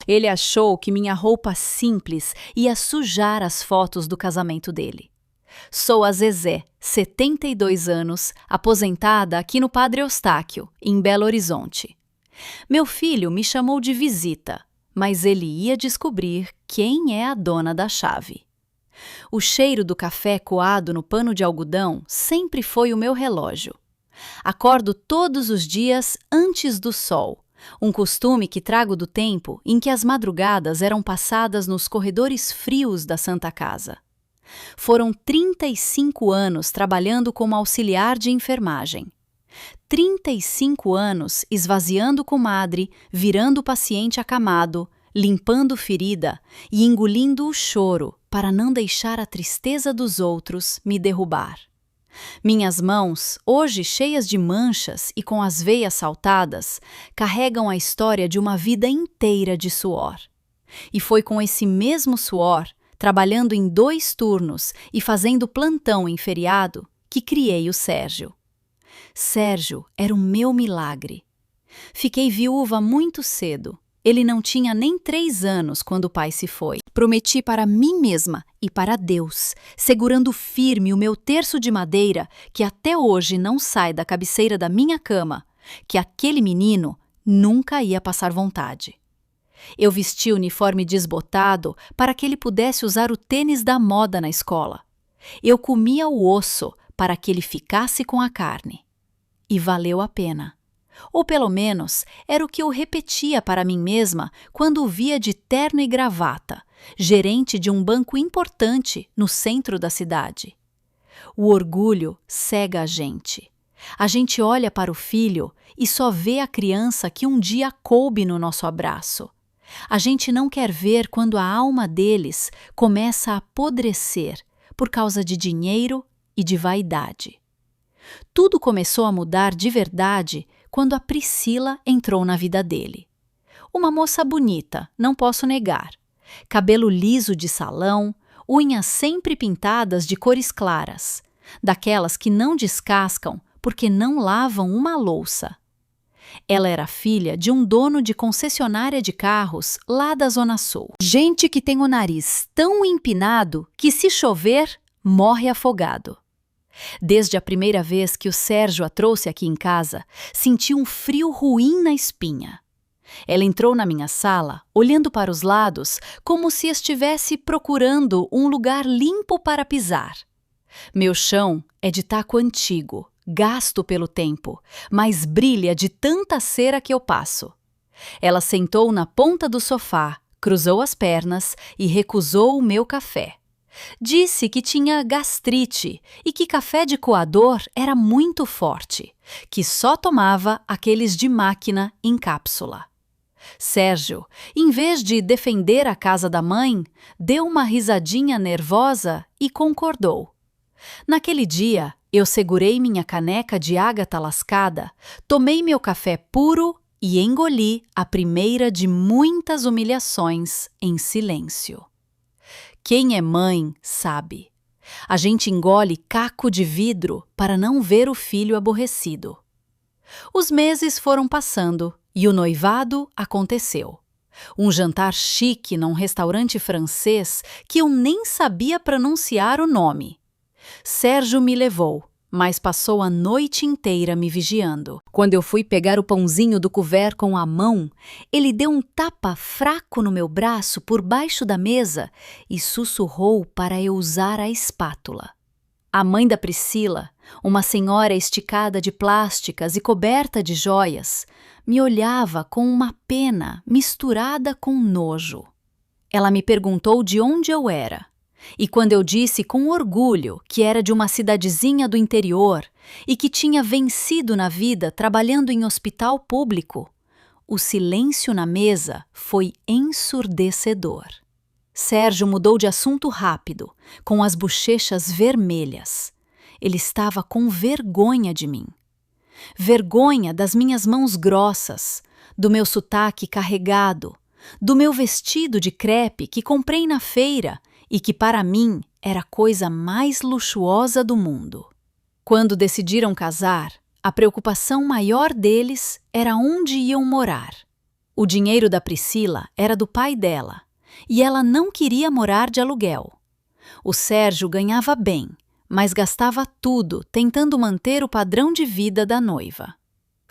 Ele achou que minha roupa simples ia sujar as fotos do casamento dele. Sou a Zezé, 72 anos, aposentada aqui no Padre Eustáquio, em Belo Horizonte. Meu filho me chamou de visita, mas ele ia descobrir quem é a dona da chave. O cheiro do café coado no pano de algodão sempre foi o meu relógio. Acordo todos os dias antes do sol, um costume que trago do tempo em que as madrugadas eram passadas nos corredores frios da Santa Casa. Foram 35 anos trabalhando como auxiliar de enfermagem. 35 anos esvaziando comadre, virando o paciente acamado, limpando ferida e engolindo o choro para não deixar a tristeza dos outros me derrubar. Minhas mãos, hoje cheias de manchas e com as veias saltadas, carregam a história de uma vida inteira de suor. E foi com esse mesmo suor, trabalhando em 2 turnos e fazendo plantão em feriado, que criei o Sérgio. Sérgio era o meu milagre. Fiquei viúva muito cedo. Ele não tinha nem 3 anos quando o pai se foi. Prometi para mim mesma e para Deus, segurando firme o meu terço de madeira, que até hoje não sai da cabeceira da minha cama, que aquele menino nunca ia passar vontade. Eu vesti o uniforme desbotado para que ele pudesse usar o tênis da moda na escola. Eu comia o osso para que ele ficasse com a carne. E valeu a pena. Ou pelo menos era o que eu repetia para mim mesma quando o via de terno e gravata, gerente de um banco importante no centro da cidade. O orgulho cega a gente. A gente olha para o filho e só vê a criança que um dia coube no nosso abraço. A gente não quer ver quando a alma deles começa a apodrecer por causa de dinheiro e de vaidade. Tudo começou a mudar de verdade quando a Priscila entrou na vida dele. Uma moça bonita, não posso negar. Cabelo liso de salão, unhas sempre pintadas de cores claras, daquelas que não descascam porque não lavam uma louça. Ela era filha de um dono de concessionária de carros lá da Zona Sul. Gente que tem o nariz tão empinado que, se chover, morre afogado. Desde a primeira vez que o Sérgio a trouxe aqui em casa, senti um frio ruim na espinha. Ela entrou na minha sala, olhando para os lados, como se estivesse procurando um lugar limpo para pisar. Meu chão é de taco antigo, gasto pelo tempo, mas brilha de tanta cera que eu passo. Ela sentou na ponta do sofá, cruzou as pernas e recusou o meu café. Disse que tinha gastrite e que café de coador era muito forte, que só tomava aqueles de máquina em cápsula. Sérgio, em vez de defender a casa da mãe, deu uma risadinha nervosa e concordou. Naquele dia, eu segurei minha caneca de ágata lascada, tomei meu café puro e engoli a primeira de muitas humilhações em silêncio. Quem é mãe sabe. A gente engole caco de vidro para não ver o filho aborrecido. Os meses foram passando e o noivado aconteceu. Um jantar chique num restaurante francês que eu nem sabia pronunciar o nome. Sérgio me levou, mas passou a noite inteira me vigiando. Quando eu fui pegar o pãozinho do couvert com a mão, ele deu um tapa fraco no meu braço por baixo da mesa e sussurrou para eu usar a espátula. A mãe da Priscila, uma senhora esticada de plásticas e coberta de joias, me olhava com uma pena misturada com nojo. Ela me perguntou de onde eu era. E quando eu disse com orgulho que era de uma cidadezinha do interior e que tinha vencido na vida trabalhando em hospital público, o silêncio na mesa foi ensurdecedor. Sérgio mudou de assunto rápido, com as bochechas vermelhas. Ele estava com vergonha de mim. Vergonha das minhas mãos grossas, do meu sotaque carregado, do meu vestido de crepe que comprei na feira e que para mim era a coisa mais luxuosa do mundo. Quando decidiram casar, a preocupação maior deles era onde iam morar. O dinheiro da Priscila era do pai dela, e ela não queria morar de aluguel. O Sérgio ganhava bem, mas gastava tudo tentando manter o padrão de vida da noiva.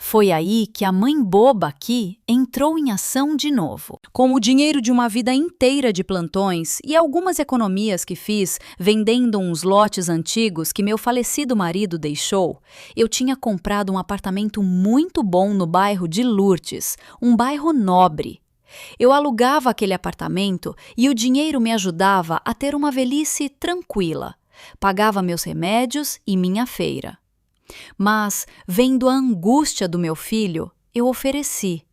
Foi aí que a mãe boba aqui entrou em ação de novo. Com o dinheiro de uma vida inteira de plantões e algumas economias que fiz vendendo uns lotes antigos que meu falecido marido deixou, eu tinha comprado um apartamento muito bom no bairro de Lourdes, um bairro nobre. Eu alugava aquele apartamento e o dinheiro me ajudava a ter uma velhice tranquila. Pagava meus remédios e minha feira. Mas, vendo a angústia do meu filho, eu ofereci.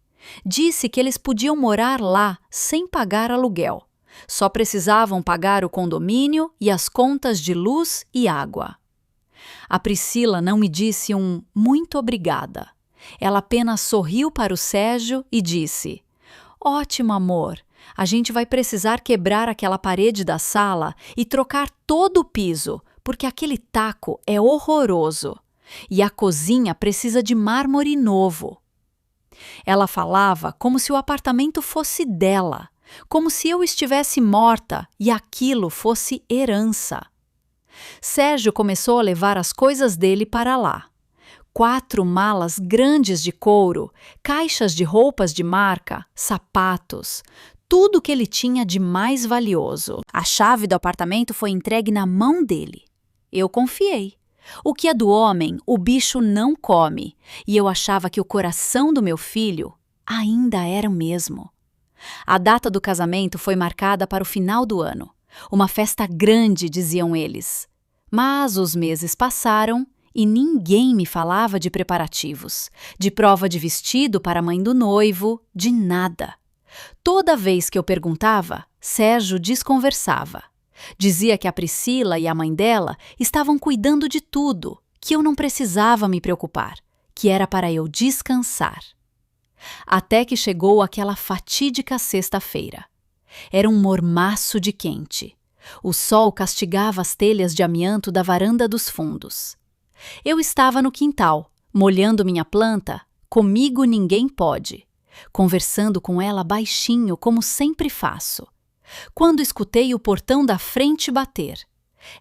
Disse que eles podiam morar lá sem pagar aluguel. Só precisavam pagar o condomínio e as contas de luz e água. A Priscila não me disse um muito obrigada. Ela apenas sorriu para o Sérgio e disse: Ótimo, amor. A gente vai precisar quebrar aquela parede da sala e trocar todo o piso, porque aquele taco é horroroso. E a cozinha precisa de mármore novo. Ela falava como se o apartamento fosse dela, como se eu estivesse morta e aquilo fosse herança. Sérgio começou a levar as coisas dele para lá. 4 malas grandes de couro, caixas de roupas de marca, sapatos, tudo que ele tinha de mais valioso. A chave do apartamento foi entregue na mão dele. Eu confiei. O que é do homem, o bicho não come, e eu achava que o coração do meu filho ainda era o mesmo. A data do casamento foi marcada para o final do ano. Uma festa grande, diziam eles. Mas os meses passaram e ninguém me falava de preparativos, de prova de vestido para a mãe do noivo, de nada. Toda vez que eu perguntava, Sérgio desconversava. Dizia que a Priscila e a mãe dela estavam cuidando de tudo, que eu não precisava me preocupar, que era para eu descansar. Até que chegou aquela fatídica sexta-feira. Era um mormaço de quente. O sol castigava as telhas de amianto da varanda dos fundos. Eu estava no quintal, molhando minha planta, comigo ninguém pode, conversando com ela baixinho, como sempre faço. Quando escutei o portão da frente bater.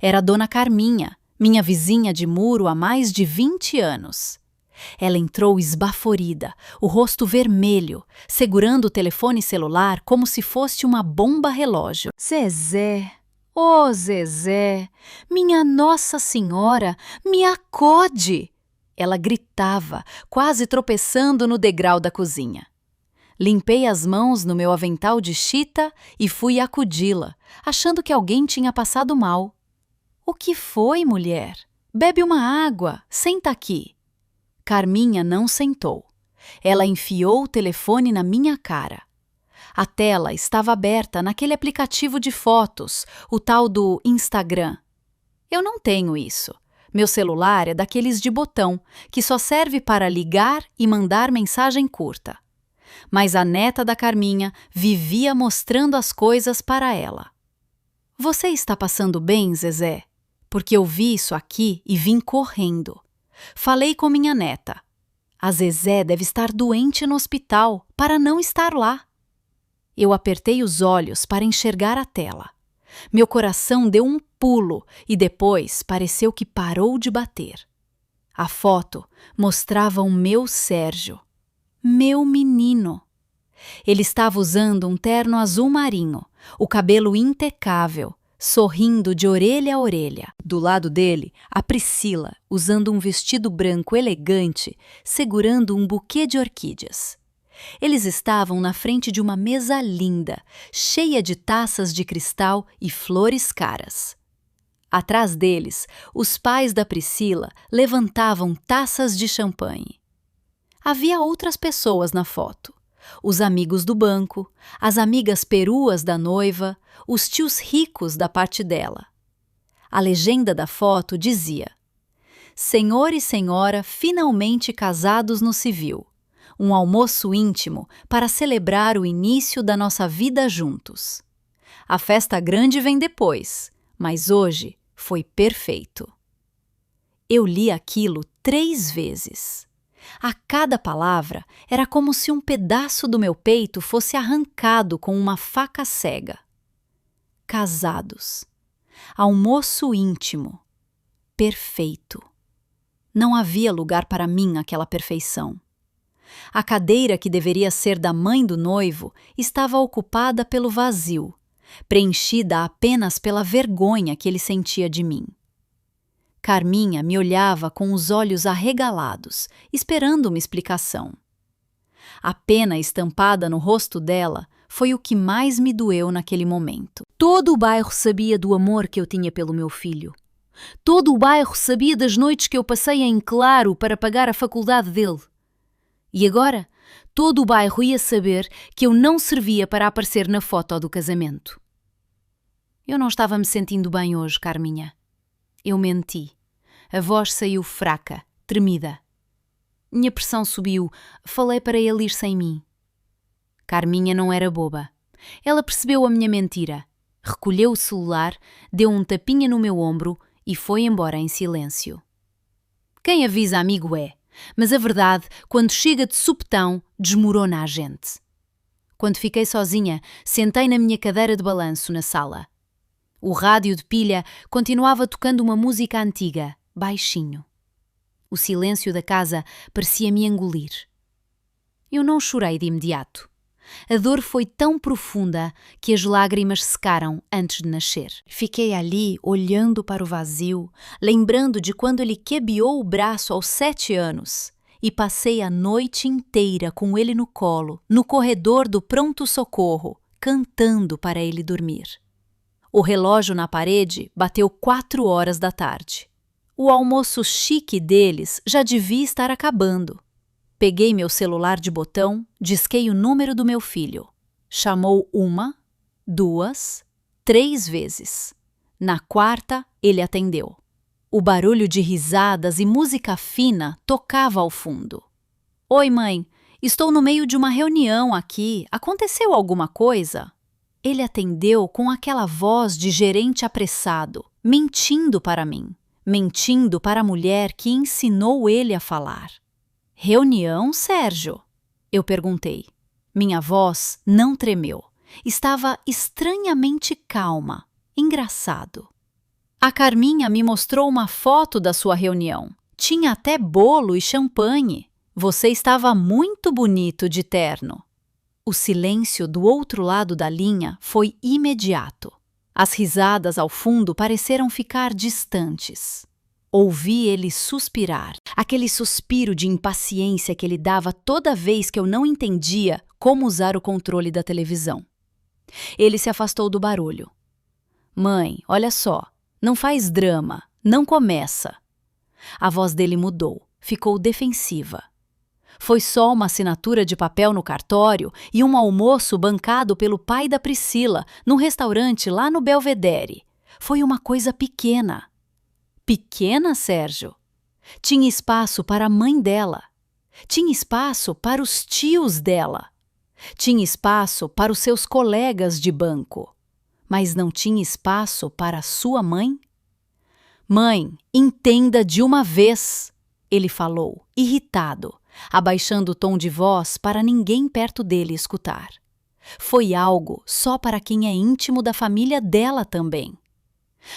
Era Dona Carminha, minha vizinha de muro há mais de 20 anos. Ela entrou esbaforida, o rosto vermelho, segurando o telefone celular como se fosse uma bomba-relógio. Zezé, ô Zezé, minha Nossa Senhora, me acode! Ela gritava, quase tropeçando no degrau da cozinha. Limpei as mãos no meu avental de chita e fui acudi-la, achando que alguém tinha passado mal. O que foi, mulher? Bebe uma água, senta aqui. Carminha não sentou. Ela enfiou o telefone na minha cara. A tela estava aberta naquele aplicativo de fotos, o tal do Instagram. Eu não tenho isso. Meu celular é daqueles de botão, que só serve para ligar e mandar mensagem curta. Mas a neta da Carminha vivia mostrando as coisas para ela. Você está passando bem, Zezé? Porque eu vi isso aqui e vim correndo. Falei com minha neta. A Zezé deve estar doente no hospital para não estar lá. Eu apertei os olhos para enxergar a tela. Meu coração deu um pulo e depois pareceu que parou de bater. A foto mostrava o meu Sérgio. Meu menino. Ele estava usando um terno azul marinho, o cabelo impecável, sorrindo de orelha a orelha. Do lado dele, a Priscila, usando um vestido branco elegante, segurando um buquê de orquídeas. Eles estavam na frente de uma mesa linda, cheia de taças de cristal e flores caras. Atrás deles, os pais da Priscila levantavam taças de champanhe. Havia outras pessoas na foto. Os amigos do banco, as amigas peruas da noiva, os tios ricos da parte dela. A legenda da foto dizia: Senhor e senhora finalmente casados no civil. Um almoço íntimo para celebrar o início da nossa vida juntos. A festa grande vem depois, mas hoje foi perfeito. Eu li aquilo 3 vezes. A cada palavra era como se um pedaço do meu peito fosse arrancado com uma faca cega. Casados. Almoço íntimo. Perfeito. Não havia lugar para mim naquela perfeição. A cadeira que deveria ser da mãe do noivo estava ocupada pelo vazio, preenchida apenas pela vergonha que ele sentia de mim. Carminha me olhava com os olhos arregalados, esperando uma explicação. A pena estampada no rosto dela foi o que mais me doeu naquele momento. Todo o bairro sabia do amor que eu tinha pelo meu filho. Todo o bairro sabia das noites que eu passei em claro para pagar a faculdade dele. E agora, todo o bairro ia saber que eu não servia para aparecer na foto do casamento. Eu não estava me sentindo bem hoje, Carminha. Eu menti. A voz saiu fraca, tremida. Minha pressão subiu. Falei para ele ir sem mim. Carminha não era boba. Ela percebeu a minha mentira. Recolheu o celular, deu um tapinha no meu ombro e foi embora em silêncio. Quem avisa amigo é, mas a verdade, quando chega de supetão, desmorona a gente. Quando fiquei sozinha, sentei na minha cadeira de balanço na sala. O rádio de pilha continuava tocando uma música antiga, baixinho. O silêncio da casa parecia-me engolir. Eu não chorei de imediato. A dor foi tão profunda que as lágrimas secaram antes de nascer. Fiquei ali olhando para o vazio, lembrando de quando ele quebiou o braço aos 7 anos e passei a noite inteira com ele no colo, no corredor do pronto-socorro, cantando para ele dormir. O relógio na parede bateu 4 horas da tarde. O almoço chique deles já devia estar acabando. Peguei meu celular de botão, disquei o número do meu filho. Chamou 1, 2, 3 vezes. Na 4ª, ele atendeu. O barulho de risadas e música fina tocava ao fundo. Oi, mãe, estou no meio de uma reunião aqui. Aconteceu alguma coisa? Ele atendeu com aquela voz de gerente apressado, mentindo para mim, mentindo para a mulher que ensinou ele a falar. Reunião, Sérgio? Eu perguntei. Minha voz não tremeu. Estava estranhamente calma. Engraçado. A Carminha me mostrou uma foto da sua reunião. Tinha até bolo e champanhe. Você estava muito bonito de terno. O silêncio do outro lado da linha foi imediato. As risadas ao fundo pareceram ficar distantes. Ouvi ele suspirar, aquele suspiro de impaciência que ele dava toda vez que eu não entendia como usar o controle da televisão. Ele se afastou do barulho. Mãe, olha só, não faz drama, não começa. A voz dele mudou, ficou defensiva. Foi só uma assinatura de papel no cartório e um almoço bancado pelo pai da Priscila, num restaurante lá no Belvedere. Foi uma coisa pequena. Pequena, Sérgio? Tinha espaço para a mãe dela. Tinha espaço para os tios dela. Tinha espaço para os seus colegas de banco. Mas não tinha espaço para a sua mãe? Mãe, entenda de uma vez, ele falou, irritado, abaixando o tom de voz para ninguém perto dele escutar. Foi algo só para quem é íntimo da família dela também.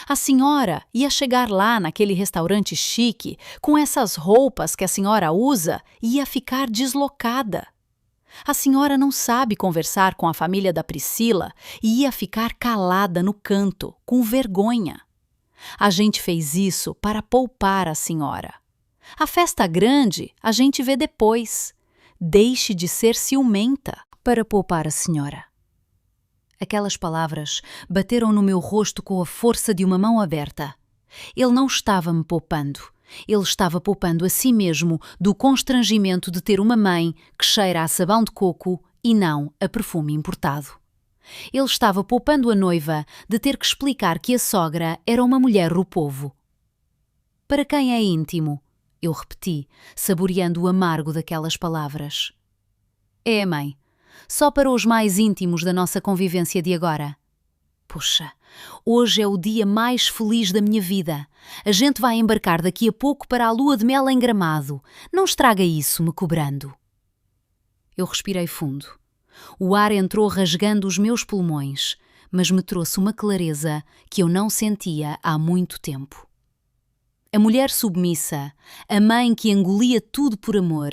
A senhora ia chegar lá naquele restaurante chique, com essas roupas que a senhora usa, e ia ficar deslocada. A senhora não sabe conversar com a família da Priscila e ia ficar calada no canto, com vergonha. A gente fez isso para poupar a senhora. A festa grande a gente vê depois. Deixe de ser ciumenta para poupar a senhora. Aquelas palavras bateram no meu rosto com a força de uma mão aberta. Ele não estava me poupando. Ele estava poupando a si mesmo do constrangimento de ter uma mãe que cheira a sabão de coco e não a perfume importado. Ele estava poupando a noiva de ter que explicar que a sogra era uma mulher do povo. Para quem é íntimo, eu repeti, saboreando o amargo daquelas palavras. É, mãe. Só para os mais íntimos da nossa convivência de agora. Puxa, hoje é o dia mais feliz da minha vida. A gente vai embarcar daqui a pouco para a lua de mel em Gramado. Não estraga isso, me cobrando. Eu respirei fundo. O ar entrou rasgando os meus pulmões, mas me trouxe uma clareza que eu não sentia há muito tempo. A mulher submissa, a mãe que engolia tudo por amor,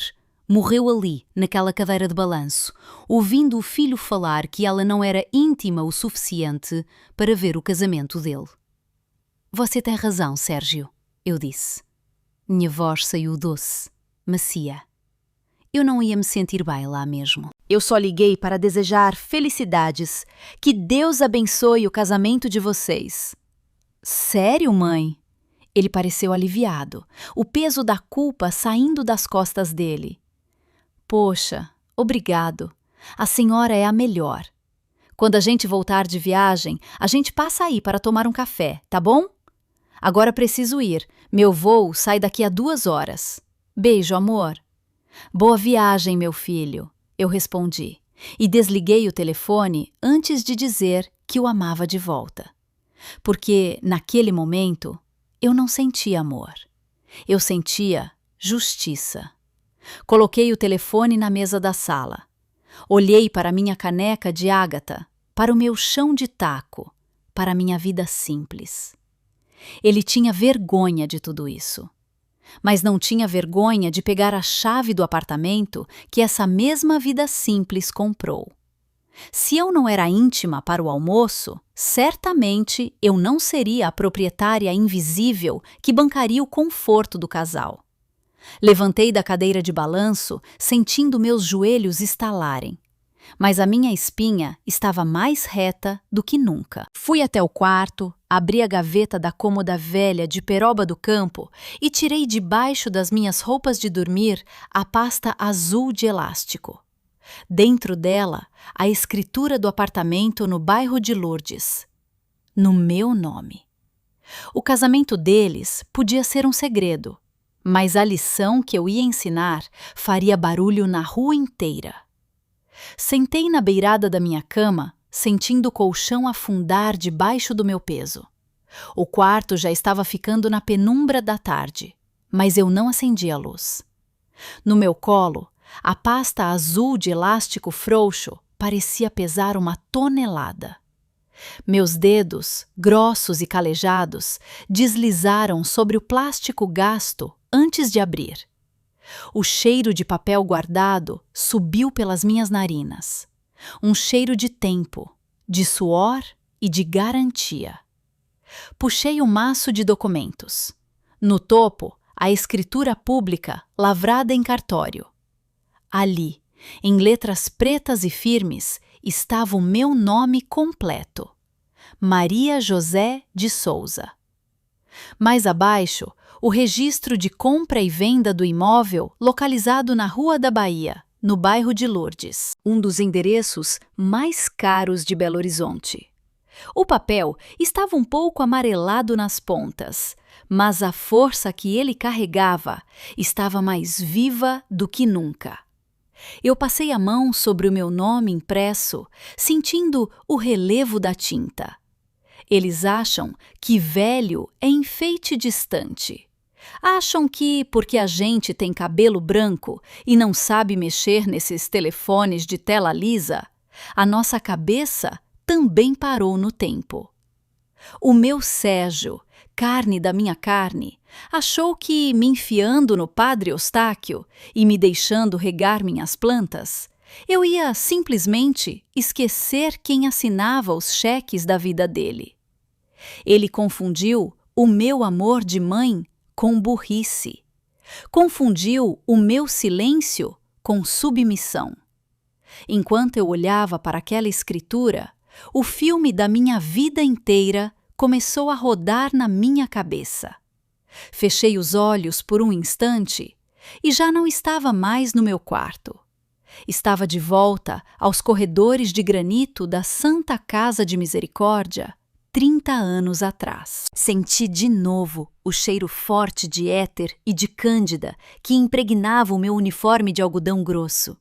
morreu ali, naquela cadeira de balanço, ouvindo o filho falar que ela não era íntima o suficiente para ver o casamento dele. Você tem razão, Sérgio, eu disse. Minha voz saiu doce, macia. Eu não ia me sentir bem lá mesmo. Eu só liguei para desejar felicidades. Que Deus abençoe o casamento de vocês. Sério, mãe? Ele pareceu aliviado, o peso da culpa saindo das costas dele. Poxa, obrigado. A senhora é a melhor. Quando a gente voltar de viagem, a gente passa aí para tomar um café, tá bom? Agora preciso ir. Meu voo sai daqui a 2 horas. Beijo, amor. Boa viagem, meu filho, eu respondi, e desliguei o telefone antes de dizer que o amava de volta. Porque, naquele momento, eu não sentia amor. Eu sentia justiça. Coloquei o telefone na mesa da sala. Olhei para minha caneca de ágata, para o meu chão de taco, para a minha vida simples. Ele tinha vergonha de tudo isso. Mas não tinha vergonha de pegar a chave do apartamento que essa mesma vida simples comprou. Se eu não era íntima para o almoço, certamente eu não seria a proprietária invisível que bancaria o conforto do casal. Levantei da cadeira de balanço, sentindo meus joelhos estalarem. Mas a minha espinha estava mais reta do que nunca. Fui até o quarto, abri a gaveta da cômoda velha de peroba do campo e tirei debaixo das minhas roupas de dormir a pasta azul de elástico. Dentro dela, a escritura do apartamento no bairro de Lourdes. No meu nome. O casamento deles podia ser um segredo, mas a lição que eu ia ensinar faria barulho na rua inteira. Sentei na beirada da minha cama, sentindo o colchão afundar debaixo do meu peso. O quarto já estava ficando na penumbra da tarde, mas eu não acendi a luz. No meu colo, a pasta azul de elástico frouxo parecia pesar 1 tonelada. Meus dedos, grossos e calejados, deslizaram sobre o plástico gasto antes de abrir. O cheiro de papel guardado subiu pelas minhas narinas. Um cheiro de tempo, de suor e de garantia. Puxei o maço de documentos. No topo, a escritura pública lavrada em cartório. Ali, em letras pretas e firmes, estava o meu nome completo. Maria José de Souza. Mais abaixo, o registro de compra e venda do imóvel localizado na Rua da Bahia, no bairro de Lourdes, um dos endereços mais caros de Belo Horizonte. O papel estava um pouco amarelado nas pontas, mas a força que ele carregava estava mais viva do que nunca. Eu passei a mão sobre o meu nome impresso, sentindo o relevo da tinta. Eles acham que velho é enfeite distante. Acham que, porque a gente tem cabelo branco e não sabe mexer nesses telefones de tela lisa, a nossa cabeça também parou no tempo. O meu Sérgio, carne da minha carne, achou que, me enfiando no Padre Eustáquio e me deixando regar minhas plantas, eu ia simplesmente esquecer quem assinava os cheques da vida dele. Ele confundiu o meu amor de mãe com burrice. Confundiu o meu silêncio com submissão. Enquanto eu olhava para aquela escritura, o filme da minha vida inteira começou a rodar na minha cabeça. Fechei os olhos por um instante e já não estava mais no meu quarto. Estava de volta aos corredores de granito da Santa Casa de Misericórdia, 30 anos atrás. Senti de novo o cheiro forte de éter e de cândida que impregnava o meu uniforme de algodão grosso.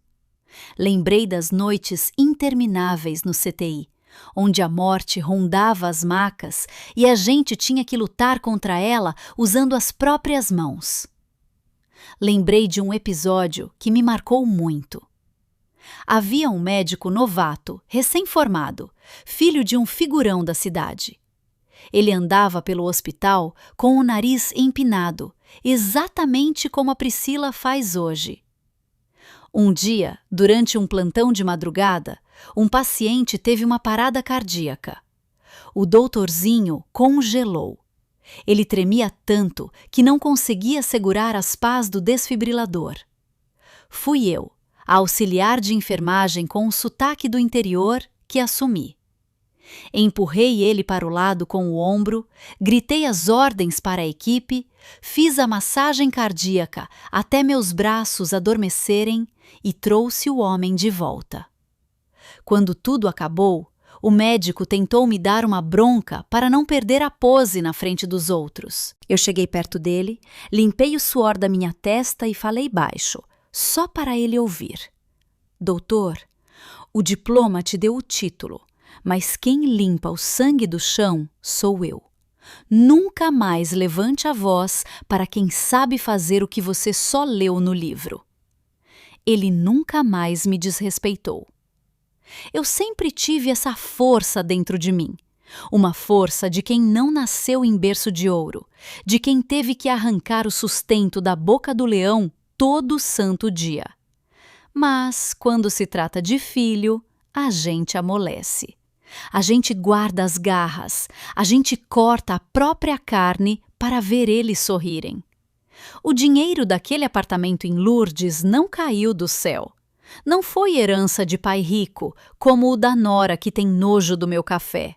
Lembrei das noites intermináveis no CTI, onde a morte rondava as macas e a gente tinha que lutar contra ela usando as próprias mãos. Lembrei de um episódio que me marcou muito. Havia um médico novato, recém-formado, filho de um figurão da cidade. Ele andava pelo hospital com o nariz empinado, exatamente como a Priscila faz hoje. Um dia, durante um plantão de madrugada, um paciente teve uma parada cardíaca. O doutorzinho congelou. Ele tremia tanto que não conseguia segurar as pás do desfibrilador. Fui eu, a auxiliar de enfermagem com o sotaque do interior, que assumi. Empurrei ele para o lado com o ombro, gritei as ordens para a equipe, fiz a massagem cardíaca até meus braços adormecerem e trouxe o homem de volta. Quando tudo acabou, o médico tentou me dar uma bronca para não perder a pose na frente dos outros. Eu cheguei perto dele, limpei o suor da minha testa e falei baixo, só para ele ouvir. Doutor, o diploma te deu o título, mas quem limpa o sangue do chão sou eu. Nunca mais levante a voz para quem sabe fazer o que você só leu no livro. Ele nunca mais me desrespeitou. Eu sempre tive essa força dentro de mim. Uma força de quem não nasceu em berço de ouro, de quem teve que arrancar o sustento da boca do leão todo santo dia. Mas, quando se trata de filho, a gente amolece. A gente guarda as garras, a gente corta a própria carne para ver eles sorrirem. O dinheiro daquele apartamento em Lourdes não caiu do céu. Não foi herança de pai rico, como o da nora que tem nojo do meu café.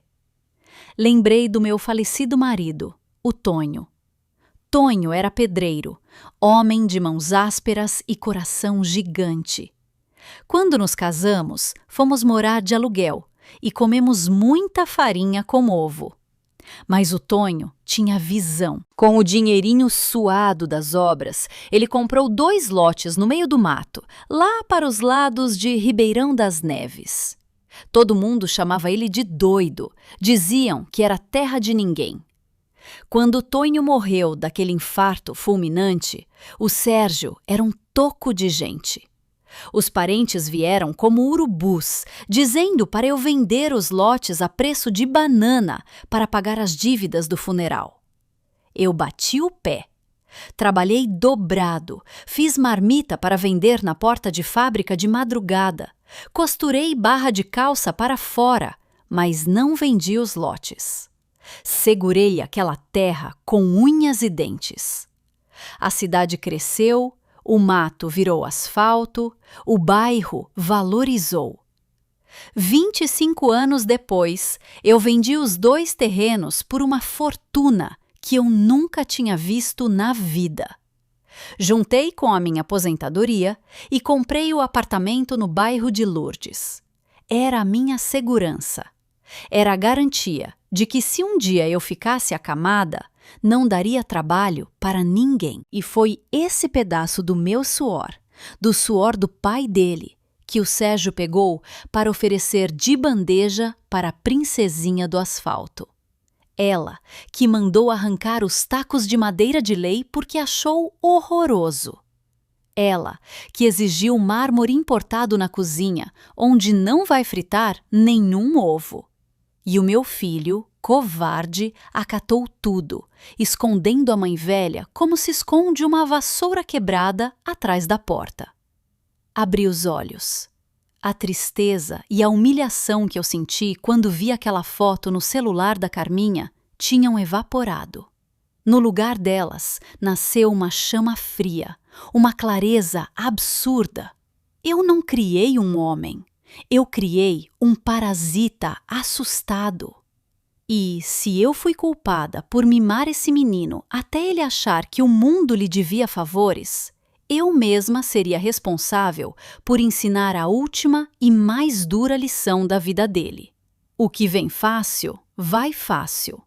Lembrei do meu falecido marido, o Tonho. Tonho era pedreiro, homem de mãos ásperas e coração gigante. Quando nos casamos, fomos morar de aluguel e comemos muita farinha com ovo. Mas o Tonho tinha visão. Com o dinheirinho suado das obras, ele comprou 2 lotes no meio do mato, lá para os lados de Ribeirão das Neves. Todo mundo chamava ele de doido, diziam que era terra de ninguém. Quando o Tonho morreu daquele infarto fulminante, o Sérgio era um toco de gente. Os parentes vieram como urubus, dizendo para eu vender os lotes a preço de banana para pagar as dívidas do funeral. Eu bati o pé. Trabalhei dobrado, fiz marmita para vender na porta de fábrica de madrugada, costurei barra de calça para fora, mas não vendi os lotes. Segurei aquela terra com unhas e dentes. A cidade cresceu, o mato virou asfalto, o bairro valorizou. 25 anos depois, eu vendi os 2 terrenos por uma fortuna que eu nunca tinha visto na vida. Juntei com a minha aposentadoria e comprei o apartamento no bairro de Lourdes. Era a minha segurança. Era a garantia de que se um dia eu ficasse acamada, não daria trabalho para ninguém. E foi esse pedaço do meu suor, do suor do pai dele, que o Sérgio pegou para oferecer de bandeja para a princesinha do asfalto. Ela, que mandou arrancar os tacos de madeira de lei porque achou horroroso. Ela, que exigiu mármore importado na cozinha, onde não vai fritar nenhum ovo. E o meu filho, covarde, acatou tudo, escondendo a mãe velha como se esconde uma vassoura quebrada atrás da porta. Abri os olhos. A tristeza e a humilhação que eu senti quando vi aquela foto no celular da Carminha tinham evaporado. No lugar delas, nasceu uma chama fria, uma clareza absurda. Eu não criei um homem. Eu criei um parasita assustado. E, se eu fui culpada por mimar esse menino até ele achar que o mundo lhe devia favores, eu mesma seria responsável por ensinar a última e mais dura lição da vida dele. O que vem fácil, vai fácil.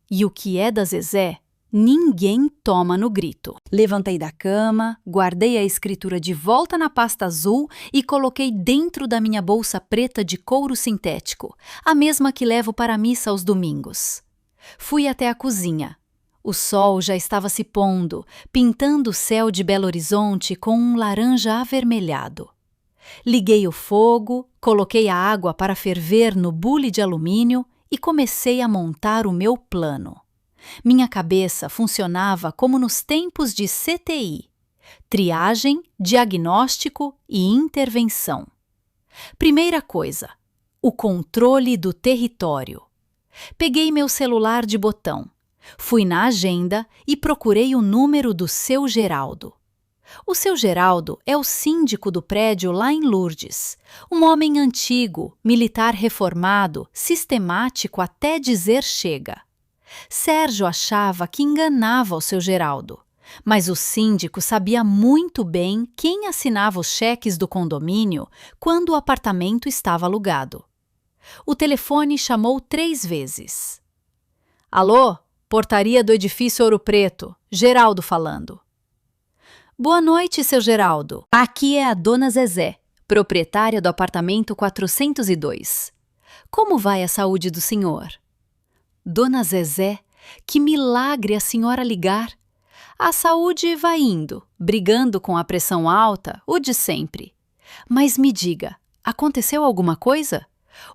E o que é da Zezé, Ninguém toma no grito. Levantei da cama, guardei a escritura de volta na pasta azul e coloquei dentro da minha bolsa preta de couro sintético, a mesma que levo para a missa aos domingos. Fui até a cozinha. O sol já estava se pondo, pintando o céu de Belo Horizonte com um laranja avermelhado. Liguei o fogo, coloquei a água para ferver no bule de alumínio e comecei a montar o meu plano. Minha cabeça funcionava como nos tempos de CTI: triagem, diagnóstico e intervenção. Primeira coisa, o controle do território. Peguei meu celular de botão, fui na agenda e procurei o número do seu Geraldo. O seu Geraldo é o síndico do prédio lá em Lourdes, um homem antigo, militar reformado, sistemático até dizer chega. Sérgio achava que enganava o seu Geraldo, mas o síndico sabia muito bem quem assinava os cheques do condomínio quando o apartamento estava alugado. O telefone chamou 3 vezes. Alô, portaria do edifício Ouro Preto, Geraldo falando. Boa noite, seu Geraldo. Aqui é a dona Zezé, proprietária do apartamento 402. Como vai a saúde do senhor? Dona Zezé, que milagre a senhora ligar! A saúde vai indo, brigando com a pressão alta, o de sempre. Mas me diga, aconteceu alguma coisa?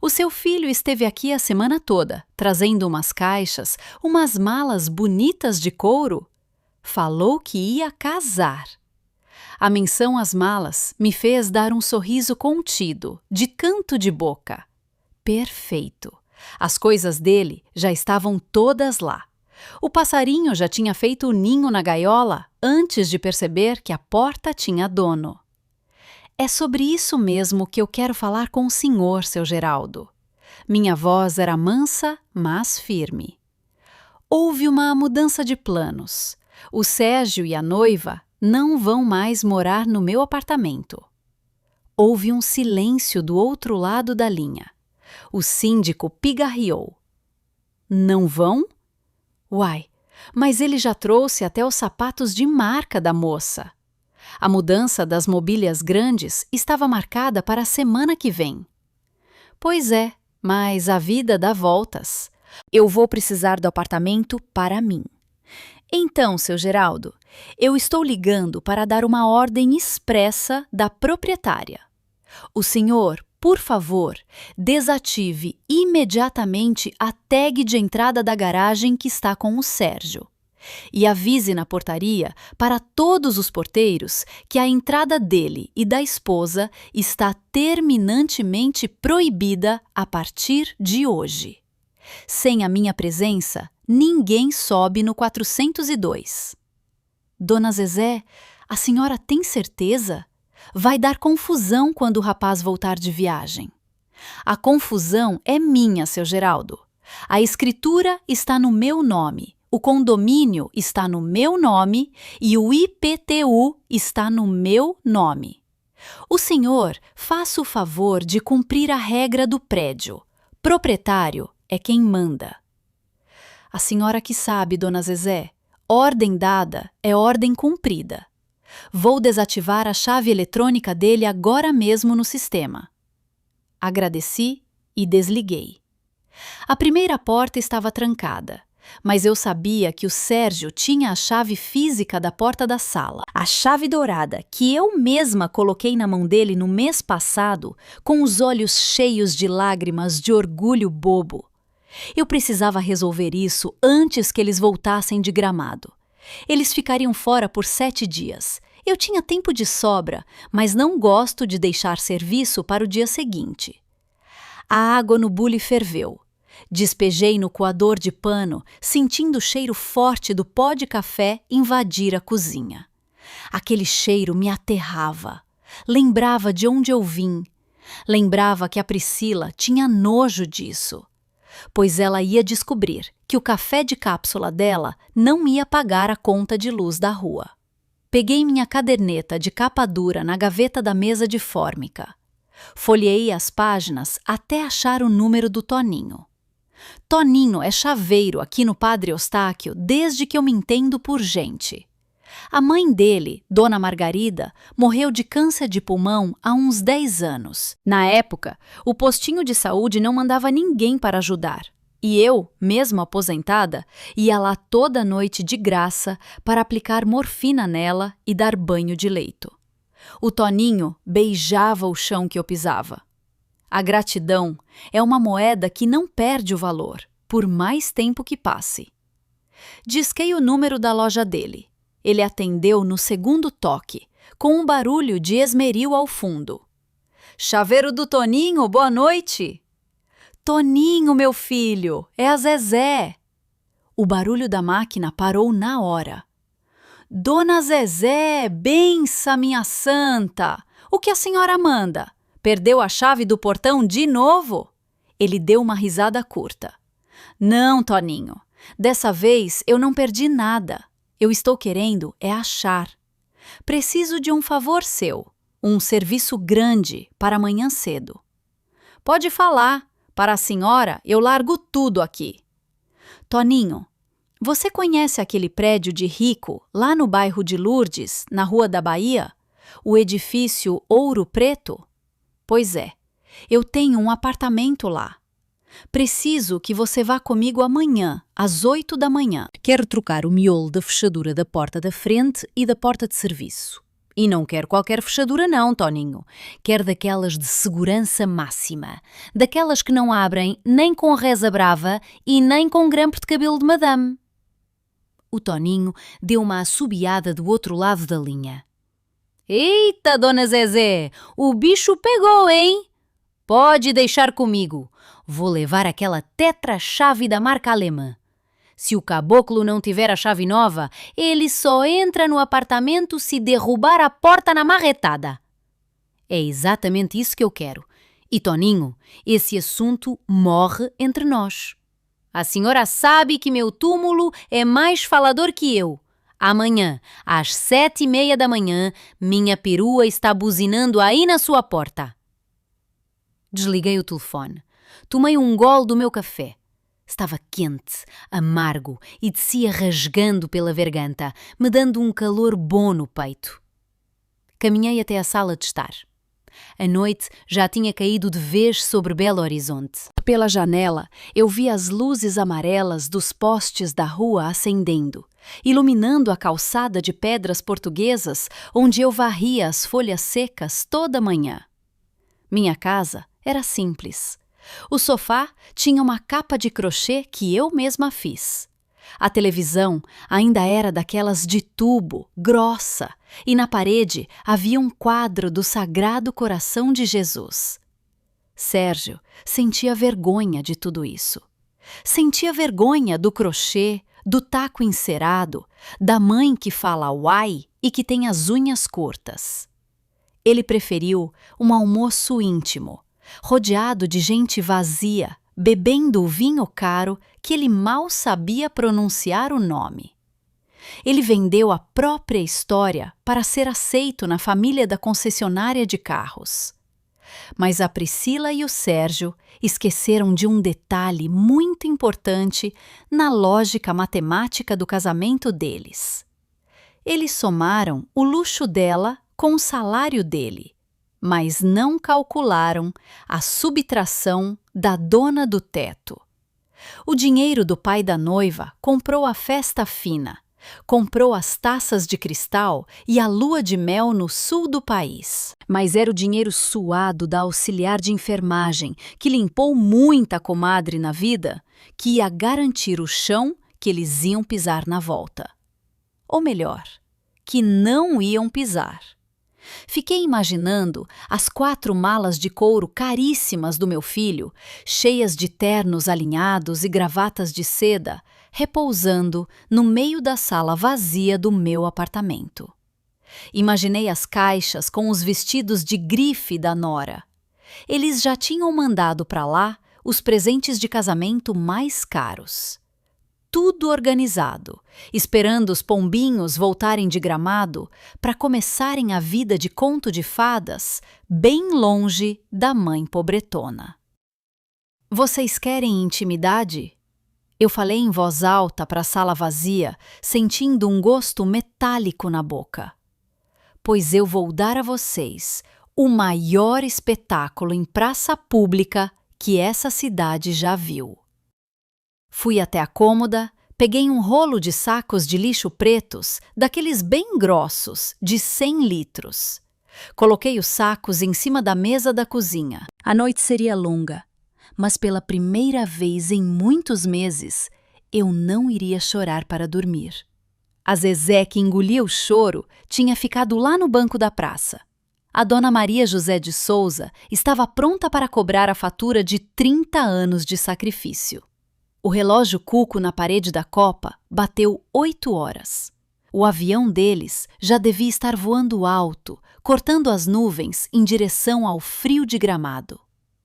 O seu filho esteve aqui a semana toda, trazendo umas caixas, umas malas bonitas de couro. Falou que ia casar. A menção às malas me fez dar um sorriso contido, de canto de boca. Perfeito. As coisas dele já estavam todas lá. O passarinho já tinha feito o ninho na gaiola antes de perceber que a porta tinha dono. É sobre isso mesmo que eu quero falar com o senhor, seu Geraldo. Minha voz era mansa, mas firme. Houve uma mudança de planos. O Sérgio e a noiva não vão mais morar no meu apartamento. Houve um silêncio do outro lado da linha. O síndico pigarreou. Não vão? Uai, mas ele já trouxe até os sapatos de marca da moça. A mudança das mobílias grandes estava marcada para a semana que vem. Pois é, mas a vida dá voltas. Eu vou precisar do apartamento para mim. Então, seu Geraldo, eu estou ligando para dar uma ordem expressa da proprietária. O senhor, por favor, desative imediatamente a tag de entrada da garagem que está com o Sérgio. E avise na portaria para todos os porteiros que a entrada dele e da esposa está terminantemente proibida a partir de hoje. Sem a minha presença, ninguém sobe no 402. Dona Zezé, a senhora tem certeza? Vai dar confusão quando o rapaz voltar de viagem. A confusão é minha, seu Geraldo. A escritura está no meu nome, o condomínio está no meu nome e o IPTU está no meu nome. O senhor faça o favor de cumprir a regra do prédio. Proprietário é quem manda. A senhora que sabe, dona Zezé, ordem dada é ordem cumprida. Vou desativar a chave eletrônica dele agora mesmo no sistema. Agradeci e desliguei. A primeira porta estava trancada, mas eu sabia que o Sérgio tinha a chave física da porta da sala. A chave dourada que eu mesma coloquei na mão dele no mês passado, com os olhos cheios de lágrimas de orgulho bobo. Eu precisava resolver isso antes que eles voltassem de Gramado. Eles ficariam fora por 7 dias. Eu tinha tempo de sobra, mas não gosto de deixar serviço para o dia seguinte. A água no bule ferveu. Despejei no coador de pano, sentindo o cheiro forte do pó de café invadir a cozinha. Aquele cheiro me aterrava. Lembrava de onde eu vim. Lembrava que a Priscila tinha nojo disso, pois ela ia descobrir que o café de cápsula dela não ia pagar a conta de luz da rua. Peguei minha caderneta de capa dura na gaveta da mesa de fórmica. Folheei as páginas até achar o número do Toninho. Toninho é chaveiro aqui no Padre Eustáquio desde que eu me entendo por gente. A mãe dele, Dona Margarida, morreu de câncer de pulmão há uns 10 anos. Na época, o postinho de saúde não mandava ninguém para ajudar. E eu, mesmo aposentada, ia lá toda noite de graça para aplicar morfina nela e dar banho de leito. O Toninho beijava o chão que eu pisava. A gratidão é uma moeda que não perde o valor, por mais tempo que passe. Disquei o número da loja dele. Ele atendeu no segundo toque, com um barulho de esmeril ao fundo. Chaveiro do Toninho, boa noite! Toninho, meu filho, é a Zezé! O barulho da máquina parou na hora. Dona Zezé, bença, minha santa! O que a senhora manda? Perdeu a chave do portão de novo? Ele deu uma risada curta. Não, Toninho, dessa vez eu não perdi nada. Eu estou querendo é achar. Preciso de um favor seu, um serviço grande para amanhã cedo. Pode falar, para a senhora eu largo tudo aqui. Toninho, você conhece aquele prédio de rico lá no bairro de Lourdes, na Rua da Bahia? O edifício Ouro Preto? Pois é, eu tenho um apartamento lá. Preciso que você vá comigo amanhã, às 8 da manhã. Quero trocar o miolo da fechadura da porta da frente e da porta de serviço. E não quero qualquer fechadura não, Toninho. Quero daquelas de segurança máxima. Daquelas que não abrem nem com reza brava e nem com grampo de cabelo de madame. O Toninho deu uma assobiada do outro lado da linha. Eita, Dona Zezé, o bicho pegou, hein? Pode deixar comigo. Vou levar aquela tetra-chave da marca alemã. Se o caboclo não tiver a chave nova, ele só entra no apartamento se derrubar a porta na marretada. É exatamente isso que eu quero. E, Toninho, esse assunto morre entre nós. A senhora sabe que meu túmulo é mais falador que eu. Amanhã, às 7h30 da manhã, minha perua está buzinando aí na sua porta. Desliguei o telefone. Tomei um gole do meu café. Estava quente, amargo e descia rasgando pela garganta, me dando um calor bom no peito. Caminhei até a sala de estar. A noite já tinha caído de vez sobre Belo Horizonte. Pela janela, eu vi as luzes amarelas dos postes da rua acendendo, iluminando a calçada de pedras portuguesas onde eu varria as folhas secas toda manhã. Minha casa era simples. O sofá tinha uma capa de crochê que eu mesma fiz. A televisão ainda era daquelas de tubo, grossa, e na parede havia um quadro do Sagrado Coração de Jesus. Sérgio sentia vergonha de tudo isso. Sentia vergonha do crochê, do taco encerado, da mãe que fala uai e que tem as unhas curtas. Ele preferiu um almoço íntimo, rodeado de gente vazia, bebendo o vinho caro que ele mal sabia pronunciar o nome. Ele vendeu a própria história para ser aceito na família da concessionária de carros. Mas a Priscila e o Sérgio esqueceram de um detalhe muito importante na lógica matemática do casamento deles. Eles somaram o luxo dela com o salário dele, mas não calcularam a subtração da dona do teto. O dinheiro do pai da noiva comprou a festa fina, comprou as taças de cristal e a lua de mel no sul do país. Mas era o dinheiro suado da auxiliar de enfermagem, que limpou muita comadre na vida, que ia garantir o chão que eles iam pisar na volta. Ou melhor, que não iam pisar. Fiquei imaginando as 4 malas de couro caríssimas do meu filho, cheias de ternos alinhados e gravatas de seda, repousando no meio da sala vazia do meu apartamento. Imaginei as caixas com os vestidos de grife da nora. Eles já tinham mandado para lá os presentes de casamento mais caros. Tudo organizado, esperando os pombinhos voltarem de Gramado para começarem a vida de conto de fadas bem longe da mãe pobretona. Vocês querem intimidade? Eu falei em voz alta para a sala vazia, sentindo um gosto metálico na boca. Pois eu vou dar a vocês o maior espetáculo em praça pública que essa cidade já viu. Fui até a cômoda, peguei um rolo de sacos de lixo pretos, daqueles bem grossos, de 100 litros. Coloquei os sacos em cima da mesa da cozinha. A noite seria longa, mas pela primeira vez em muitos meses, eu não iria chorar para dormir. A Zezé, que engolia o choro, tinha ficado lá no banco da praça. A dona Maria José de Souza estava pronta para cobrar a fatura de 30 anos de sacrifício. O relógio cuco na parede da copa bateu 8 horas. O avião deles já devia estar voando alto, cortando as nuvens em direção ao frio de Gramado.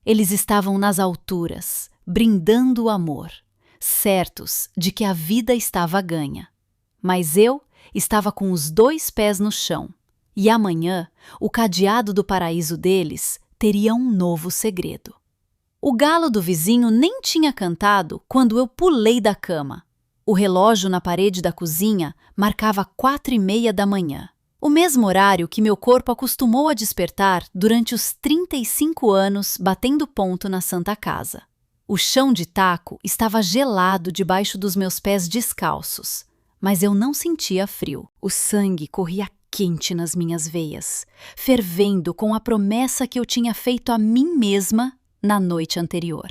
Eles estavam nas alturas, brindando o amor, certos de que a vida estava ganha. Mas eu estava com os 2 pés no chão, e amanhã o cadeado do paraíso deles teria um novo segredo. O galo do vizinho nem tinha cantado quando eu pulei da cama. O relógio na parede da cozinha marcava 4:30 da manhã, o mesmo horário que meu corpo acostumou a despertar durante os 35 anos batendo ponto na Santa Casa. O chão de taco estava gelado debaixo dos meus pés descalços, mas eu não sentia frio. O sangue corria quente nas minhas veias, fervendo com a promessa que eu tinha feito a mim mesma na noite anterior.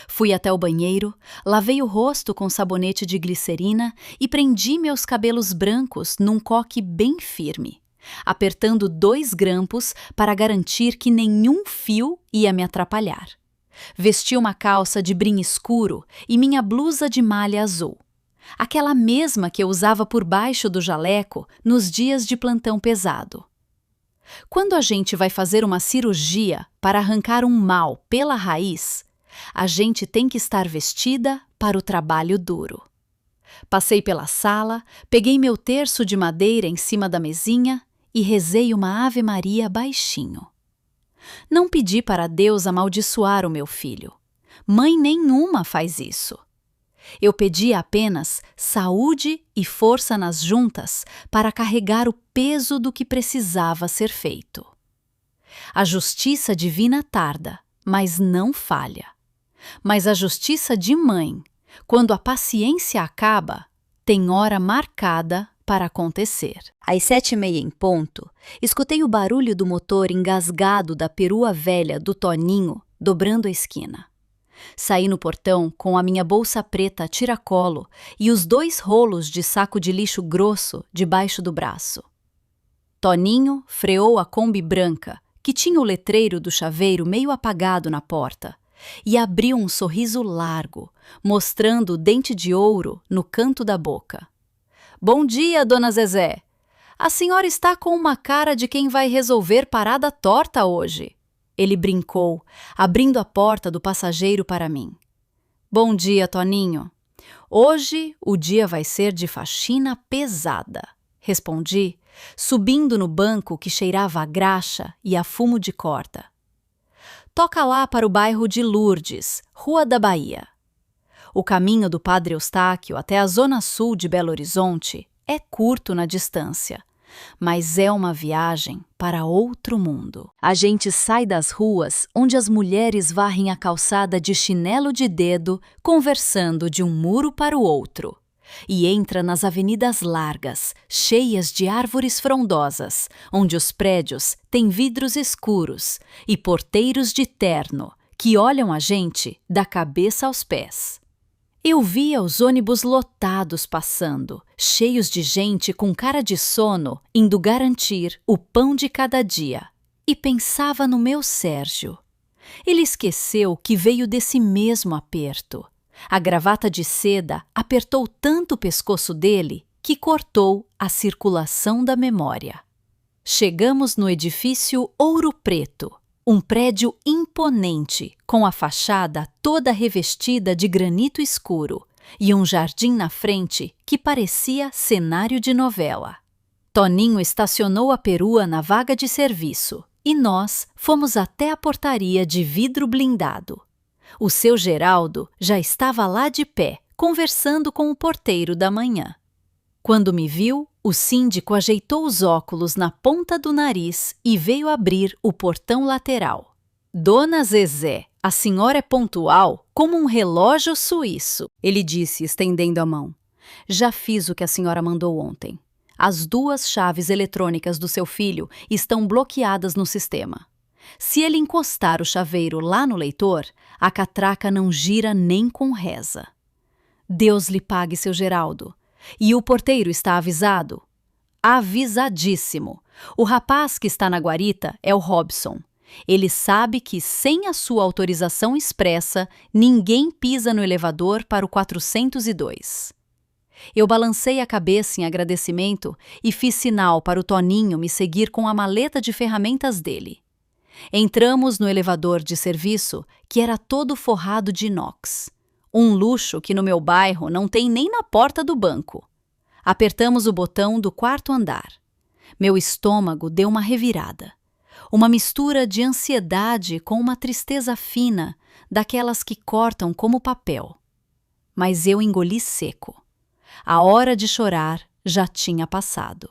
Fui até o banheiro, lavei o rosto com sabonete de glicerina e prendi meus cabelos brancos num coque bem firme, apertando 2 grampos para garantir que nenhum fio ia me atrapalhar. Vesti uma calça de brim escuro e minha blusa de malha azul, aquela mesma que eu usava por baixo do jaleco nos dias de plantão pesado. Quando a gente vai fazer uma cirurgia para arrancar um mal pela raiz, a gente tem que estar vestida para o trabalho duro. Passei pela sala, peguei meu terço de madeira em cima da mesinha e rezei uma Ave Maria baixinho. Não pedi para Deus amaldiçoar o meu filho. Mãe nenhuma faz isso. Eu pedi apenas saúde e força nas juntas para carregar o peso do que precisava ser feito. A justiça divina tarda, mas não falha. Mas a justiça de mãe, quando a paciência acaba, tem hora marcada para acontecer. Às 7:30 em ponto, escutei o barulho do motor engasgado da perua velha do Toninho dobrando a esquina. Saí no portão com a minha bolsa preta a tiracolo e os 2 rolos de saco de lixo grosso debaixo do braço. Toninho freou a Kombi branca, que tinha o letreiro do chaveiro meio apagado na porta, e abriu um sorriso largo, mostrando o dente de ouro no canto da boca. "Bom dia, dona Zezé. A senhora está com uma cara de quem vai resolver parada torta hoje." Ele brincou, abrindo a porta do passageiro para mim. "Bom dia, Toninho. Hoje o dia vai ser de faxina pesada", respondi, subindo no banco que cheirava a graxa e a fumo de corda. "Toca lá para o bairro de Lourdes, Rua da Bahia." O caminho do Padre Eustáquio até a zona sul de Belo Horizonte é curto na distância, mas é uma viagem para outro mundo. A gente sai das ruas onde as mulheres varrem a calçada de chinelo de dedo, conversando de um muro para o outro, e entra nas avenidas largas, cheias de árvores frondosas, onde os prédios têm vidros escuros e porteiros de terno que olham a gente da cabeça aos pés. Eu via os ônibus lotados passando, cheios de gente com cara de sono, indo garantir o pão de cada dia. E pensava no meu Sérgio. Ele esqueceu que veio desse mesmo aperto. A gravata de seda apertou tanto o pescoço dele que cortou a circulação da memória. Chegamos no edifício Ouro Preto, um prédio imponente, com a fachada toda revestida de granito escuro e um jardim na frente que parecia cenário de novela. Toninho estacionou a perua na vaga de serviço e nós fomos até a portaria de vidro blindado. O seu Geraldo já estava lá de pé, conversando com o porteiro da manhã. Quando me viu, o síndico ajeitou os óculos na ponta do nariz e veio abrir o portão lateral. Dona Zezé, a senhora é pontual como um relógio suíço, ele disse, estendendo a mão. Já fiz o que a senhora mandou ontem. As 2 chaves eletrônicas do seu filho estão bloqueadas no sistema. Se ele encostar o chaveiro lá no leitor, a catraca não gira nem com reza. Deus lhe pague, seu Geraldo. E o porteiro está avisado? Avisadíssimo. O rapaz que está na guarita é o Robson. Ele sabe que, sem a sua autorização expressa, ninguém pisa no elevador para o 402. Eu balancei a cabeça em agradecimento e fiz sinal para o Toninho me seguir com a maleta de ferramentas dele. Entramos no elevador de serviço, que era todo forrado de inox. Um luxo que no meu bairro não tem nem na porta do banco. Apertamos o botão do 4º andar. Meu estômago deu uma revirada. Uma mistura de ansiedade com uma tristeza fina, daquelas que cortam como papel. Mas eu engoli seco. A hora de chorar já tinha passado.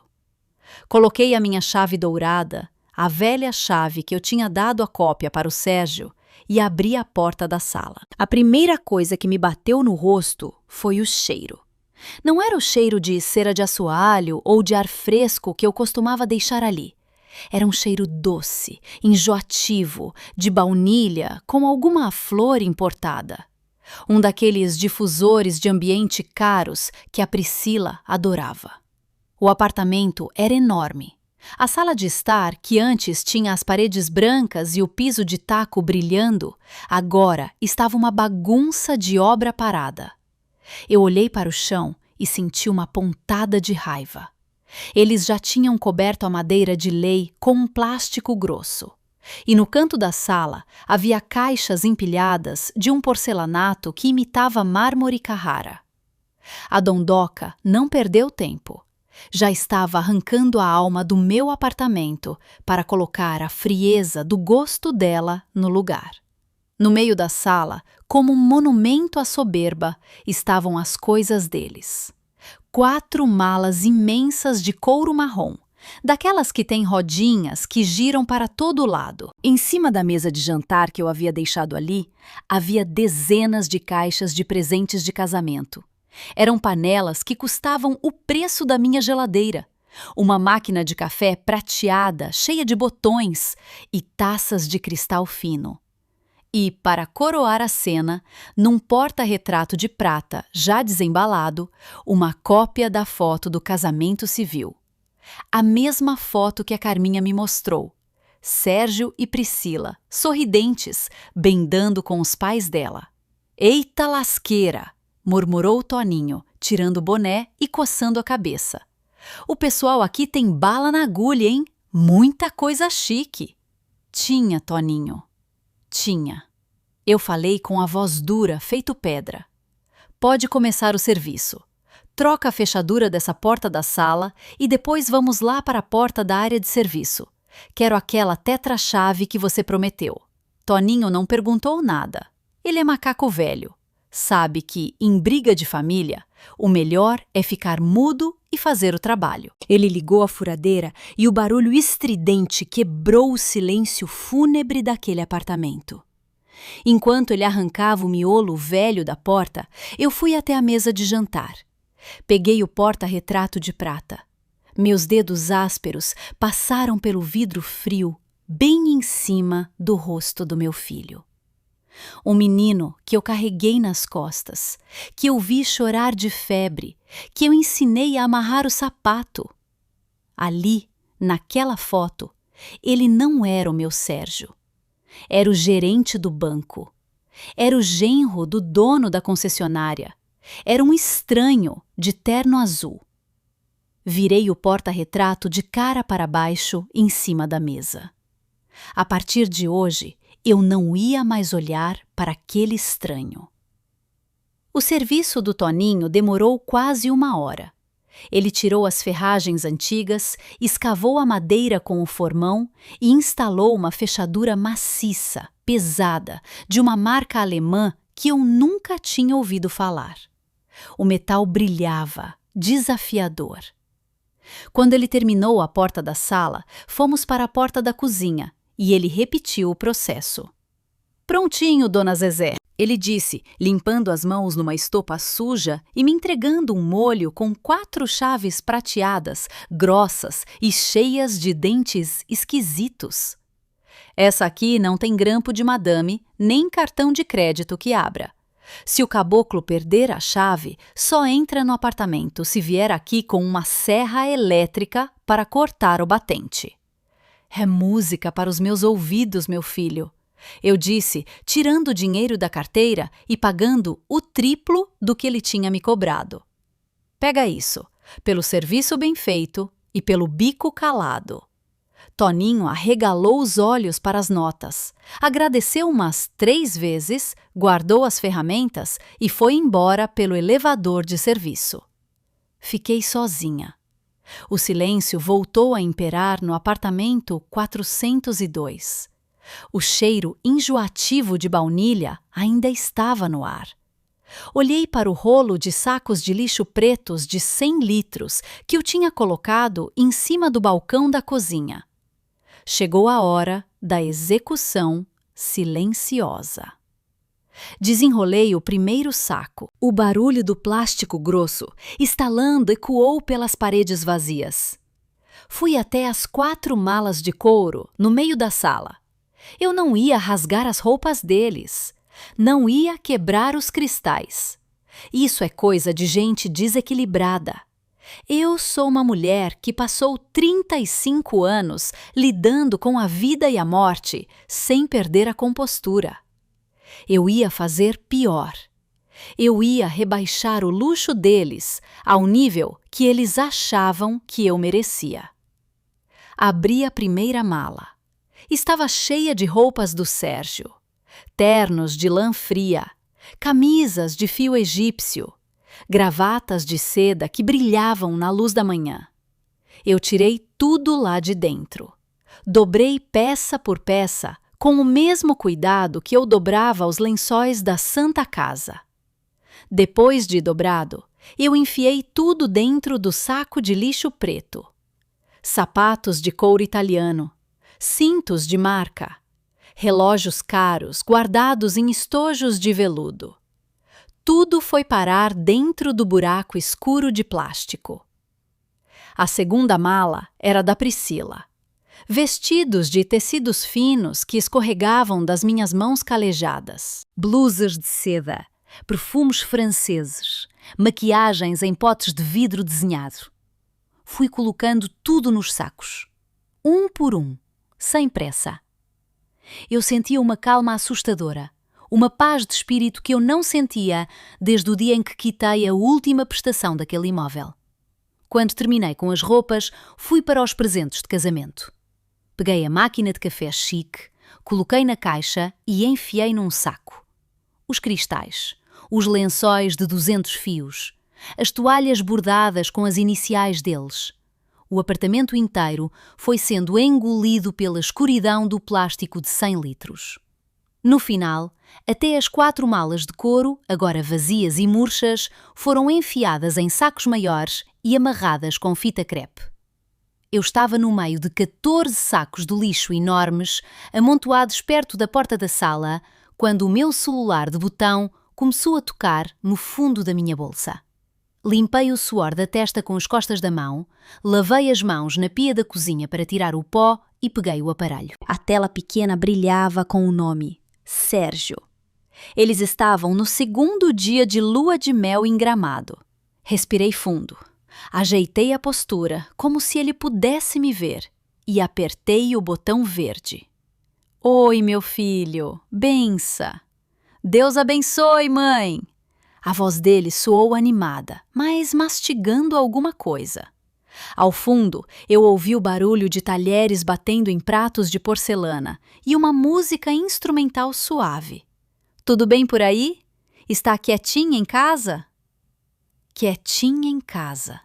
Coloquei a minha chave dourada, a velha chave que eu tinha dado a cópia para o Sérgio, e abri a porta da sala. A primeira coisa que me bateu no rosto foi o cheiro. Não era o cheiro de cera de assoalho ou de ar fresco que eu costumava deixar ali. Era um cheiro doce, enjoativo, de baunilha, com alguma flor importada. Um daqueles difusores de ambiente caros que a Priscila adorava. O apartamento era enorme. A sala de estar, que antes tinha as paredes brancas e o piso de taco brilhando, agora estava uma bagunça de obra parada. Eu olhei para o chão e senti uma pontada de raiva. Eles já tinham coberto a madeira de lei com um plástico grosso. E no canto da sala havia caixas empilhadas de um porcelanato que imitava mármore Carrara. A dondoca não perdeu tempo. Já estava arrancando a alma do meu apartamento para colocar a frieza do gosto dela no lugar. No meio da sala, como um monumento à soberba, estavam as coisas deles. 4 malas imensas de couro marrom, daquelas que têm rodinhas que giram para todo lado. Em cima da mesa de jantar que eu havia deixado ali, havia dezenas de caixas de presentes de casamento. Eram panelas que custavam o preço da minha geladeira, uma máquina de café prateada, cheia de botões, e taças de cristal fino. E, para coroar a cena, num porta-retrato de prata já desembalado, uma cópia da foto do casamento civil. A mesma foto que a Carminha me mostrou. Sérgio e Priscila, sorridentes, bendando com os pais dela. «Eita lasqueira!» murmurou o Toninho, tirando o boné e coçando a cabeça. «O pessoal aqui tem bala na agulha, hein? Muita coisa chique!» «Tinha, Toninho. Tinha.» Eu falei com a voz dura, feito pedra. «Pode começar o serviço. Troca a fechadura dessa porta da sala e depois vamos lá para a porta da área de serviço. Quero aquela tetra-chave que você prometeu.» Toninho não perguntou nada. Ele é macaco velho. Sabe que, em briga de família, o melhor é ficar mudo e fazer o trabalho. Ele ligou a furadeira e o barulho estridente quebrou o silêncio fúnebre daquele apartamento. Enquanto ele arrancava o miolo velho da porta, eu fui até a mesa de jantar. Peguei o porta-retrato de prata. Meus dedos ásperos passaram pelo vidro frio, bem em cima do rosto do meu filho. Um menino que eu carreguei nas costas, que eu vi chorar de febre, que eu ensinei a amarrar o sapato. Ali, naquela foto, ele não era o meu Sérgio. Era o gerente do banco. Era o genro do dono da concessionária. Era um estranho de terno azul. Virei o porta-retrato de cara para baixo em cima da mesa. A partir de hoje, eu não ia mais olhar para aquele estranho. O serviço do Toninho demorou quase 1 hora. Ele tirou as ferragens antigas, escavou a madeira com o formão e instalou uma fechadura maciça, pesada, de uma marca alemã que eu nunca tinha ouvido falar. O metal brilhava, desafiador. Quando ele terminou a porta da sala, fomos para a porta da cozinha e ele repetiu o processo. "Prontinho, Dona Zezé", ele disse, limpando as mãos numa estopa suja e me entregando um molho com 4 chaves prateadas, grossas e cheias de dentes esquisitos. "Essa aqui não tem grampo de madame, nem cartão de crédito que abra. Se o caboclo perder a chave, só entra no apartamento se vier aqui com uma serra elétrica para cortar o batente." "É música para os meus ouvidos, meu filho", eu disse, tirando o dinheiro da carteira e pagando o triplo do que ele tinha me cobrado. "Pega isso, pelo serviço bem feito e pelo bico calado." Toninho arregalou os olhos para as notas, agradeceu umas 3 vezes, guardou as ferramentas e foi embora pelo elevador de serviço. Fiquei sozinha. O silêncio voltou a imperar no apartamento 402. O cheiro enjoativo de baunilha ainda estava no ar. Olhei para o rolo de sacos de lixo pretos de 100 litros que eu tinha colocado em cima do balcão da cozinha. Chegou a hora da execução silenciosa. Desenrolei o primeiro saco. O barulho do plástico grosso, estalando, ecoou pelas paredes vazias. Fui até as 4 malas de couro, no meio da sala. Eu não ia rasgar as roupas deles. Não ia quebrar os cristais. Isso é coisa de gente desequilibrada. Eu sou uma mulher que passou 35 anos lidando com a vida e a morte sem perder a compostura. Eu ia fazer pior. Eu ia rebaixar o luxo deles ao nível que eles achavam que eu merecia. Abri a primeira mala. Estava cheia de roupas do Sérgio. Ternos de lã fria, camisas de fio egípcio, gravatas de seda que brilhavam na luz da manhã. Eu tirei tudo lá de dentro. Dobrei peça por peça, com o mesmo cuidado que eu dobrava os lençóis da Santa Casa. Depois de dobrado, eu enfiei tudo dentro do saco de lixo preto. Sapatos de couro italiano, cintos de marca, relógios caros guardados em estojos de veludo. Tudo foi parar dentro do buraco escuro de plástico. A segunda mala era da Priscila. Vestidos de tecidos finos que escorregavam das minhas mãos calejadas. Blusas de seda, perfumes franceses, maquiagens em potes de vidro desenhado. Fui colocando tudo nos sacos, um por um, sem pressa. Eu sentia uma calma assustadora. Uma paz de espírito que eu não sentia desde o dia em que quitei a última prestação daquele imóvel. Quando terminei com as roupas, fui para os presentes de casamento. Peguei a máquina de café chique, coloquei na caixa e enfiei num saco. Os cristais, os lençóis de 200 fios, as toalhas bordadas com as iniciais deles. O apartamento inteiro foi sendo engolido pela escuridão do plástico de 100 litros. No final, até as 4 malas de couro, agora vazias e murchas, foram enfiadas em sacos maiores e amarradas com fita crepe. Eu estava no meio de 14 sacos de lixo enormes, amontoados perto da porta da sala, quando o meu celular de botão começou a tocar no fundo da minha bolsa. Limpei o suor da testa com as costas da mão, lavei as mãos na pia da cozinha para tirar o pó e peguei o aparelho. A tela pequena brilhava com o nome Sérgio. Eles estavam no 2º dia de lua de mel em Gramado. Respirei fundo, ajeitei a postura como se ele pudesse me ver e apertei o botão verde. "Oi, meu filho, bença." "Deus abençoe, mãe." A voz dele soou animada, mas mastigando alguma coisa. Ao fundo, eu ouvi o barulho de talheres batendo em pratos de porcelana e uma música instrumental suave. "Tudo bem por aí? Está quietinha em casa?" Quietinha em casa.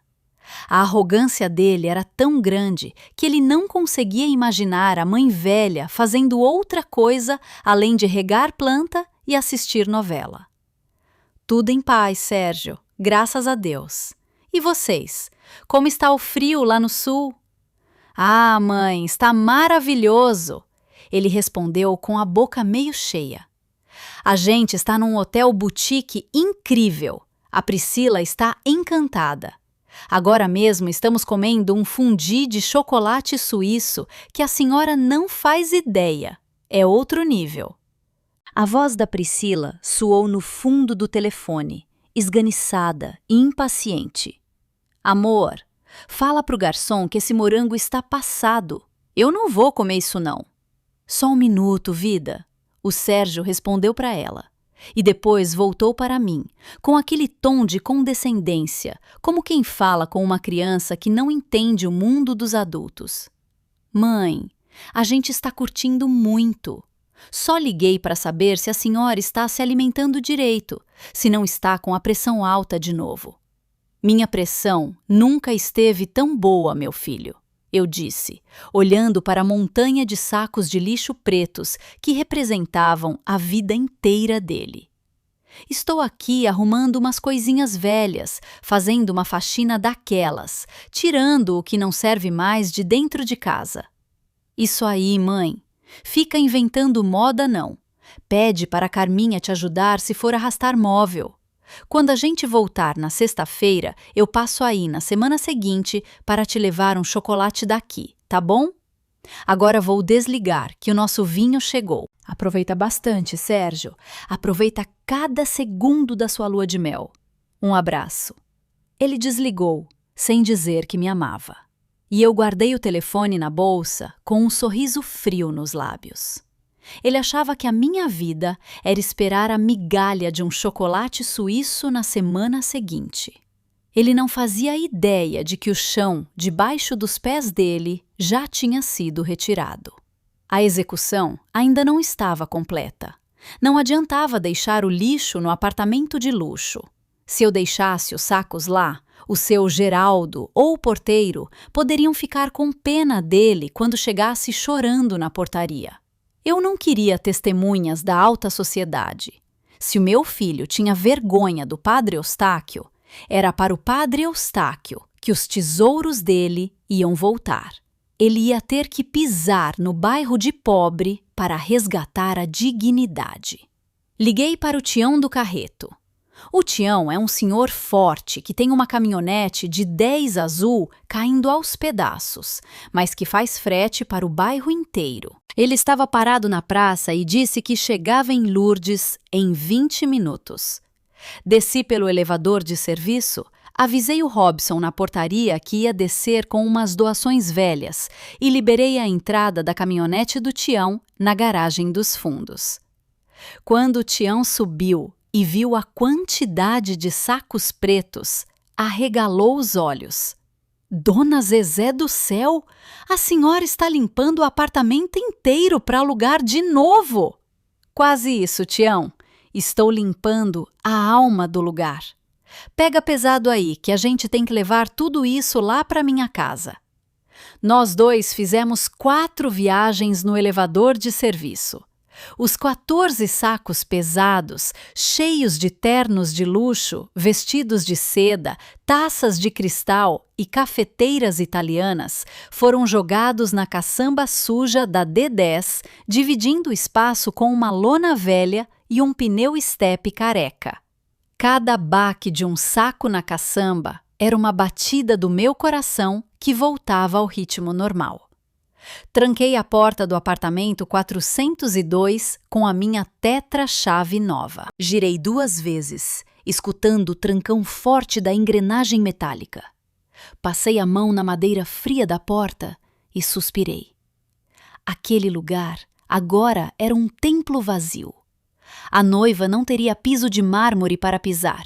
A arrogância dele era tão grande que ele não conseguia imaginar a mãe velha fazendo outra coisa além de regar planta e assistir novela. Tudo em paz, Sérgio, graças a Deus. E vocês? Como está o frio lá no sul? Ah, mãe, está maravilhoso! Ele respondeu com a boca meio cheia. A gente está num hotel boutique incrível. A Priscila está encantada. Agora mesmo estamos comendo um fondue de chocolate suíço que a senhora não faz ideia. É outro nível. A voz da Priscila soou no fundo do telefone, esganiçada e impaciente. Amor, fala pro garçom que esse morango está passado. Eu não vou comer isso não. Só um minuto, vida. O Sérgio respondeu para ela. E depois voltou para mim, com aquele tom de condescendência, como quem fala com uma criança que não entende o mundo dos adultos. Mãe, a gente está curtindo muito. Só liguei para saber se a senhora está se alimentando direito, se não está com a pressão alta de novo. Minha pressão nunca esteve tão boa, meu filho, eu disse, olhando para a montanha de sacos de lixo pretos que representavam a vida inteira dele. Estou aqui arrumando umas coisinhas velhas, fazendo uma faxina daquelas, tirando o que não serve mais de dentro de casa. Isso aí, mãe. Fica inventando moda não. Pede para a Carminha te ajudar se for arrastar móvel. Quando a gente voltar na sexta-feira, eu passo aí na semana seguinte para te levar um chocolate daqui, tá bom? Agora vou desligar, que o nosso vinho chegou. Aproveita bastante, Sérgio. Aproveita cada segundo da sua lua de mel. Um abraço. Ele desligou, sem dizer que me amava. E eu guardei o telefone na bolsa com um sorriso frio nos lábios. Ele achava que a minha vida era esperar a migalha de um chocolate suíço na semana seguinte. Ele não fazia ideia de que o chão debaixo dos pés dele já tinha sido retirado. A execução ainda não estava completa. Não adiantava deixar o lixo no apartamento de luxo. Se eu deixasse os sacos lá, o seu Geraldo ou o porteiro poderiam ficar com pena dele quando chegasse chorando na portaria. Eu não queria testemunhas da alta sociedade. Se o meu filho tinha vergonha do padre Eustáquio, era para o padre Eustáquio que os tesouros dele iam voltar. Ele ia ter que pisar no bairro de pobre para resgatar a dignidade. Liguei para o Tião do Carreto. O Tião é um senhor forte que tem uma caminhonete de 10 azul caindo aos pedaços, mas que faz frete para o bairro inteiro. Ele estava parado na praça e disse que chegava em Lourdes em 20 minutos. Desci pelo elevador de serviço, avisei o Robson na portaria que ia descer com umas doações velhas e liberei a entrada da caminhonete do Tião na garagem dos fundos. Quando o Tião subiu e viu a quantidade de sacos pretos, arregalou os olhos. Dona Zezé do céu, a senhora está limpando o apartamento inteiro para alugar de novo. Quase isso, Tião. Estou limpando a alma do lugar. Pega pesado aí, que a gente tem que levar tudo isso lá para minha casa. Nós dois fizemos 4 viagens no elevador de serviço. Os 14 sacos pesados, cheios de ternos de luxo, vestidos de seda, taças de cristal e cafeteiras italianas, foram jogados na caçamba suja da D10, dividindo o espaço com uma lona velha e um pneu estepe careca. Cada baque de um saco na caçamba era uma batida do meu coração que voltava ao ritmo normal. Tranquei a porta do apartamento 402 com a minha tetra-chave nova. Girei 2 vezes, escutando o trancão forte da engrenagem metálica. Passei a mão na madeira fria da porta e suspirei. Aquele lugar agora era um templo vazio. A noiva não teria piso de mármore para pisar,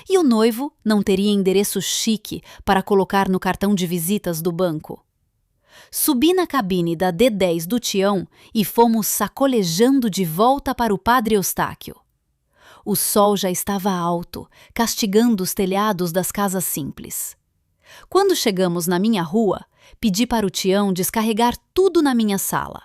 e o noivo não teria endereço chique para colocar no cartão de visitas do banco. Subi na cabine da D10 do Tião e fomos sacolejando de volta para o padre Eustáquio. O sol já estava alto, castigando os telhados das casas simples. Quando chegamos na minha rua, pedi para o Tião descarregar tudo na minha sala.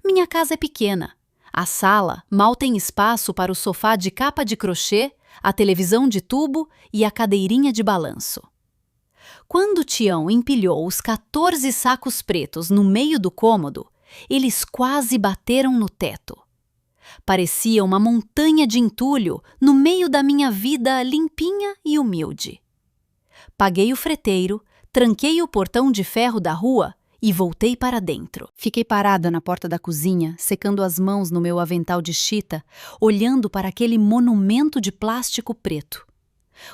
Minha casa é pequena. A sala mal tem espaço para o sofá de capa de crochê, a televisão de tubo e a cadeirinha de balanço. Quando Tião empilhou os 14 sacos pretos no meio do cômodo, eles quase bateram no teto. Parecia uma montanha de entulho no meio da minha vida limpinha e humilde. Paguei o freteiro, tranquei o portão de ferro da rua e voltei para dentro. Fiquei parada na porta da cozinha, secando as mãos no meu avental de chita, olhando para aquele monumento de plástico preto.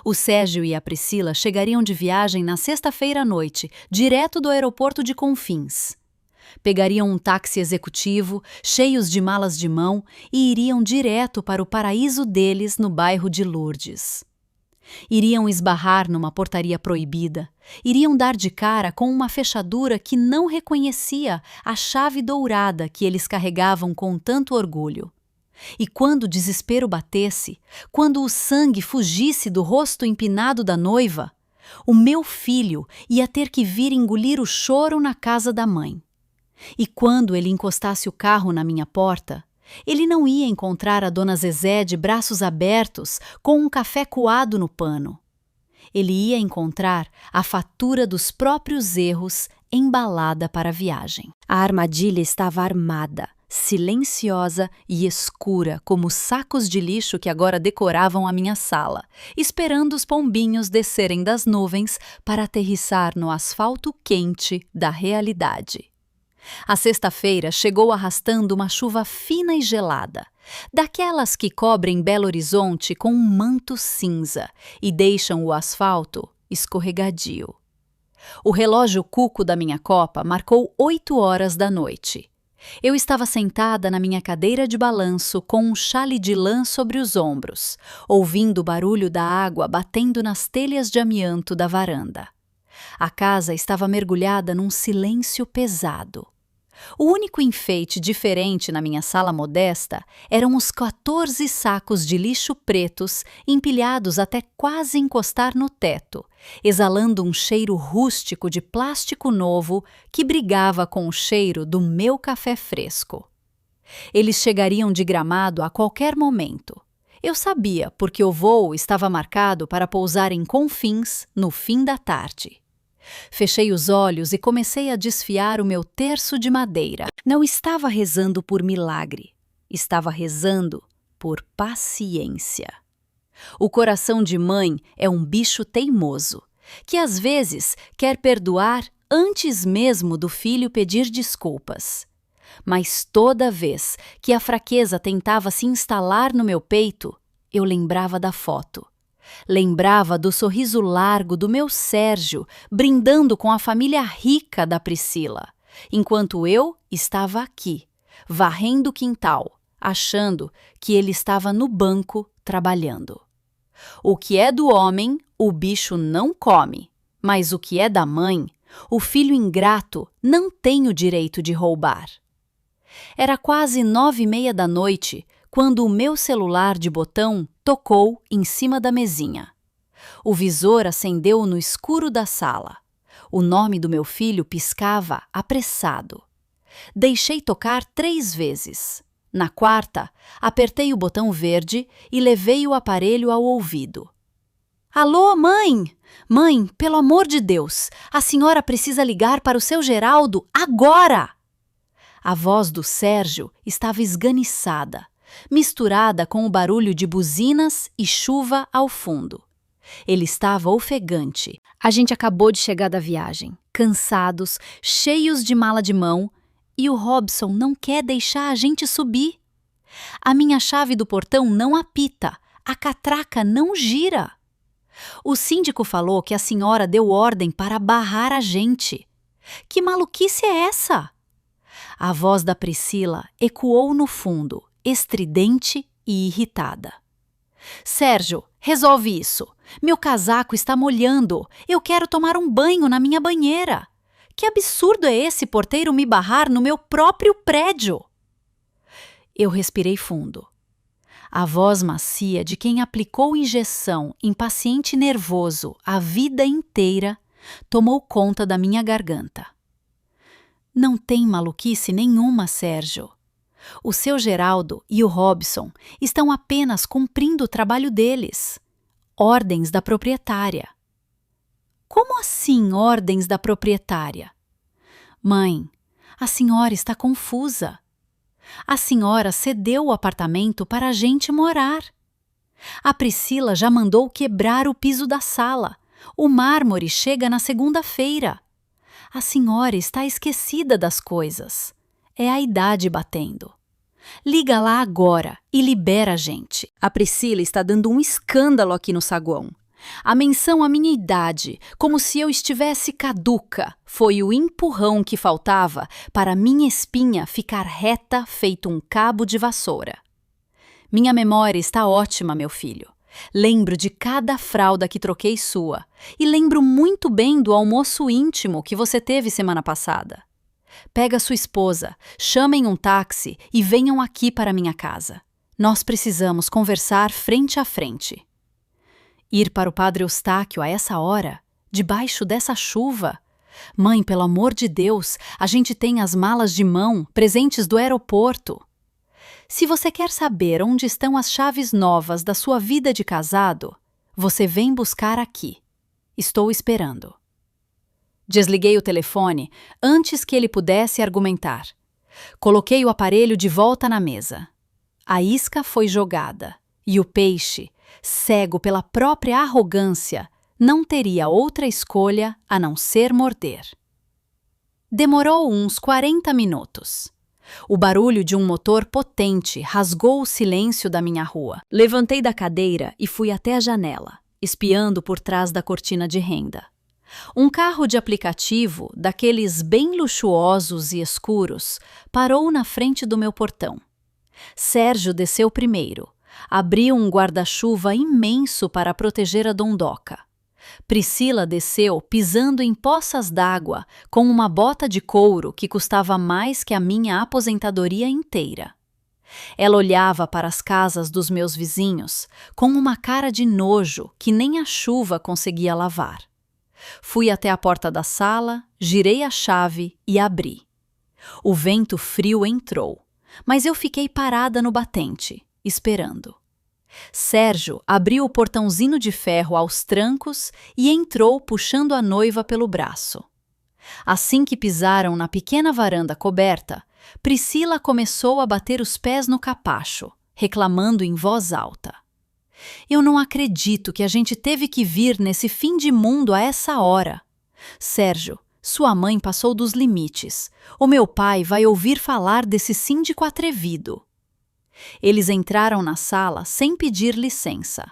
O Sérgio e a Priscila chegariam de viagem na sexta-feira à noite, direto do aeroporto de Confins. Pegariam um táxi executivo, cheios de malas de mão, e iriam direto para o paraíso deles no bairro de Lourdes. Iriam esbarrar numa portaria proibida, iriam dar de cara com uma fechadura que não reconhecia a chave dourada que eles carregavam com tanto orgulho. E quando o desespero batesse, quando o sangue fugisse do rosto empinado da noiva, o meu filho ia ter que vir engolir o choro na casa da mãe. E quando ele encostasse o carro na minha porta, ele não ia encontrar a dona Zezé de braços abertos com um café coado no pano. Ele ia encontrar a fatura dos próprios erros embalada para a viagem. A armadilha estava armada, silenciosa e escura como os sacos de lixo que agora decoravam a minha sala, esperando os pombinhos descerem das nuvens para aterrissar no asfalto quente da realidade. A sexta-feira chegou arrastando uma chuva fina e gelada, daquelas que cobrem Belo Horizonte com um manto cinza e deixam o asfalto escorregadio. O relógio cuco da minha copa marcou 8 horas da noite. Eu estava sentada na minha cadeira de balanço com um chale de lã sobre os ombros, ouvindo o barulho da água batendo nas telhas de amianto da varanda. A casa estava mergulhada num silêncio pesado. O único enfeite diferente na minha sala modesta eram os 14 sacos de lixo pretos empilhados até quase encostar no teto, exalando um cheiro rústico de plástico novo que brigava com o cheiro do meu café fresco. Eles chegariam de Gramado a qualquer momento. Eu sabia porque o voo estava marcado para pousar em Confins no fim da tarde. Fechei os olhos e comecei a desfiar o meu terço de madeira. Não estava rezando por milagre, estava rezando por paciência. O coração de mãe é um bicho teimoso, que às vezes quer perdoar antes mesmo do filho pedir desculpas. Mas toda vez que a fraqueza tentava se instalar no meu peito, eu lembrava da foto. Lembrava do sorriso largo do meu Sérgio, brindando com a família rica da Priscila, enquanto eu estava aqui, varrendo o quintal, achando que ele estava no banco trabalhando. O que é do homem, o bicho não come, mas o que é da mãe, o filho ingrato não tem o direito de roubar. Era quase 9h30 da noite, quando o meu celular de botão tocou em cima da mesinha. O visor acendeu no escuro da sala. O nome do meu filho piscava apressado. Deixei tocar 3 vezes. Na quarta, apertei o botão verde e levei o aparelho ao ouvido. Alô, mãe! Mãe, pelo amor de Deus, a senhora precisa ligar para o seu Geraldo agora! A voz do Sérgio estava esganiçada, misturada com o barulho de buzinas e chuva ao fundo. Ele estava ofegante. A gente acabou de chegar da viagem, cansados, cheios de mala de mão, e o Robson não quer deixar a gente subir. A minha chave do portão não apita, a catraca não gira. O síndico falou que a senhora deu ordem para barrar a gente. Que maluquice é essa? A voz da Priscila ecoou no fundo, estridente e irritada. Sérgio, resolve isso. Meu casaco está molhando. Eu quero tomar um banho na minha banheira. Que absurdo é esse porteiro me barrar no meu próprio prédio? Eu respirei fundo. A voz macia de quem aplicou injeção em paciente nervoso a vida inteira tomou conta da minha garganta. Não tem maluquice nenhuma, Sérgio. O seu Geraldo e o Robson estão apenas cumprindo o trabalho deles. Ordens da proprietária. Como assim ordens da proprietária? Mãe, a senhora está confusa. A senhora cedeu o apartamento para a gente morar. A Priscila já mandou quebrar o piso da sala. O mármore chega na segunda-feira. A senhora está esquecida das coisas. É a idade batendo. Liga lá agora e libera a gente. A Priscila está dando um escândalo aqui no saguão. A menção à minha idade, como se eu estivesse caduca, foi o empurrão que faltava para minha espinha ficar reta feito um cabo de vassoura. Minha memória está ótima, meu filho. Lembro de cada fralda que troquei sua e lembro muito bem do almoço íntimo que você teve semana passada. Pega sua esposa, chamem um táxi e venham aqui para minha casa. Nós precisamos conversar frente a frente. Ir para o Padre Eustáquio a essa hora, debaixo dessa chuva? Mãe, pelo amor de Deus, a gente tem as malas de mão, presentes do aeroporto. Se você quer saber onde estão as chaves novas da sua vida de casado, você vem buscar aqui. Estou esperando. Desliguei o telefone antes que ele pudesse argumentar. Coloquei o aparelho de volta na mesa. A isca foi jogada e o peixe, cego pela própria arrogância, não teria outra escolha a não ser morder. Demorou uns 40 minutos. O barulho de um motor potente rasgou o silêncio da minha rua. Levantei da cadeira e fui até a janela, espiando por trás da cortina de renda. Um carro de aplicativo, daqueles bem luxuosos e escuros, parou na frente do meu portão. Sérgio desceu primeiro. Abriu um guarda-chuva imenso para proteger a dondoca. Priscila desceu pisando em poças d'água com uma bota de couro que custava mais que a minha aposentadoria inteira. Ela olhava para as casas dos meus vizinhos com uma cara de nojo que nem a chuva conseguia lavar. Fui até a porta da sala, girei a chave e abri. O vento frio entrou, mas eu fiquei parada no batente, esperando. Sérgio abriu o portãozinho de ferro aos trancos e entrou puxando a noiva pelo braço. Assim que pisaram na pequena varanda coberta, Priscila começou a bater os pés no capacho, reclamando em voz alta. Eu não acredito que a gente teve que vir nesse fim de mundo a essa hora. Sérgio, sua mãe passou dos limites. O meu pai vai ouvir falar desse síndico atrevido. Eles entraram na sala sem pedir licença.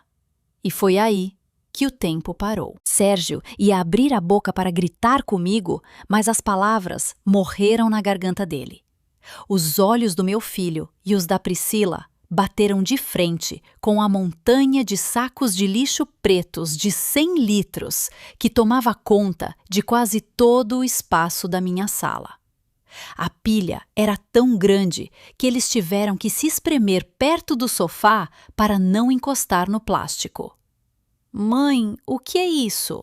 E foi aí que o tempo parou. Sérgio ia abrir a boca para gritar comigo, mas as palavras morreram na garganta dele. Os olhos do meu filho e os da Priscila bateram de frente com a montanha de sacos de lixo pretos de 100 litros que tomava conta de quase todo o espaço da minha sala. A pilha era tão grande que eles tiveram que se espremer perto do sofá para não encostar no plástico. Mãe, o que é isso?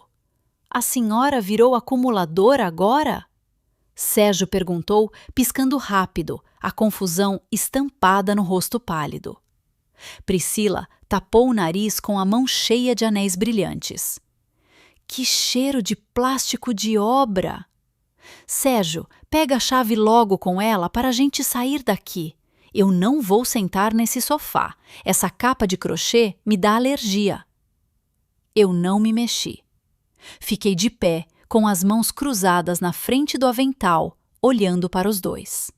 A senhora virou acumulador agora? Sérgio perguntou, piscando rápido, a confusão estampada no rosto pálido. Priscila tapou o nariz com a mão cheia de anéis brilhantes. Que cheiro de plástico de obra! Sérgio, pega a chave logo com ela para a gente sair daqui. Eu não vou sentar nesse sofá. Essa capa de crochê me dá alergia. Eu não me mexi. Fiquei de pé, com as mãos cruzadas na frente do avental, olhando para os dois.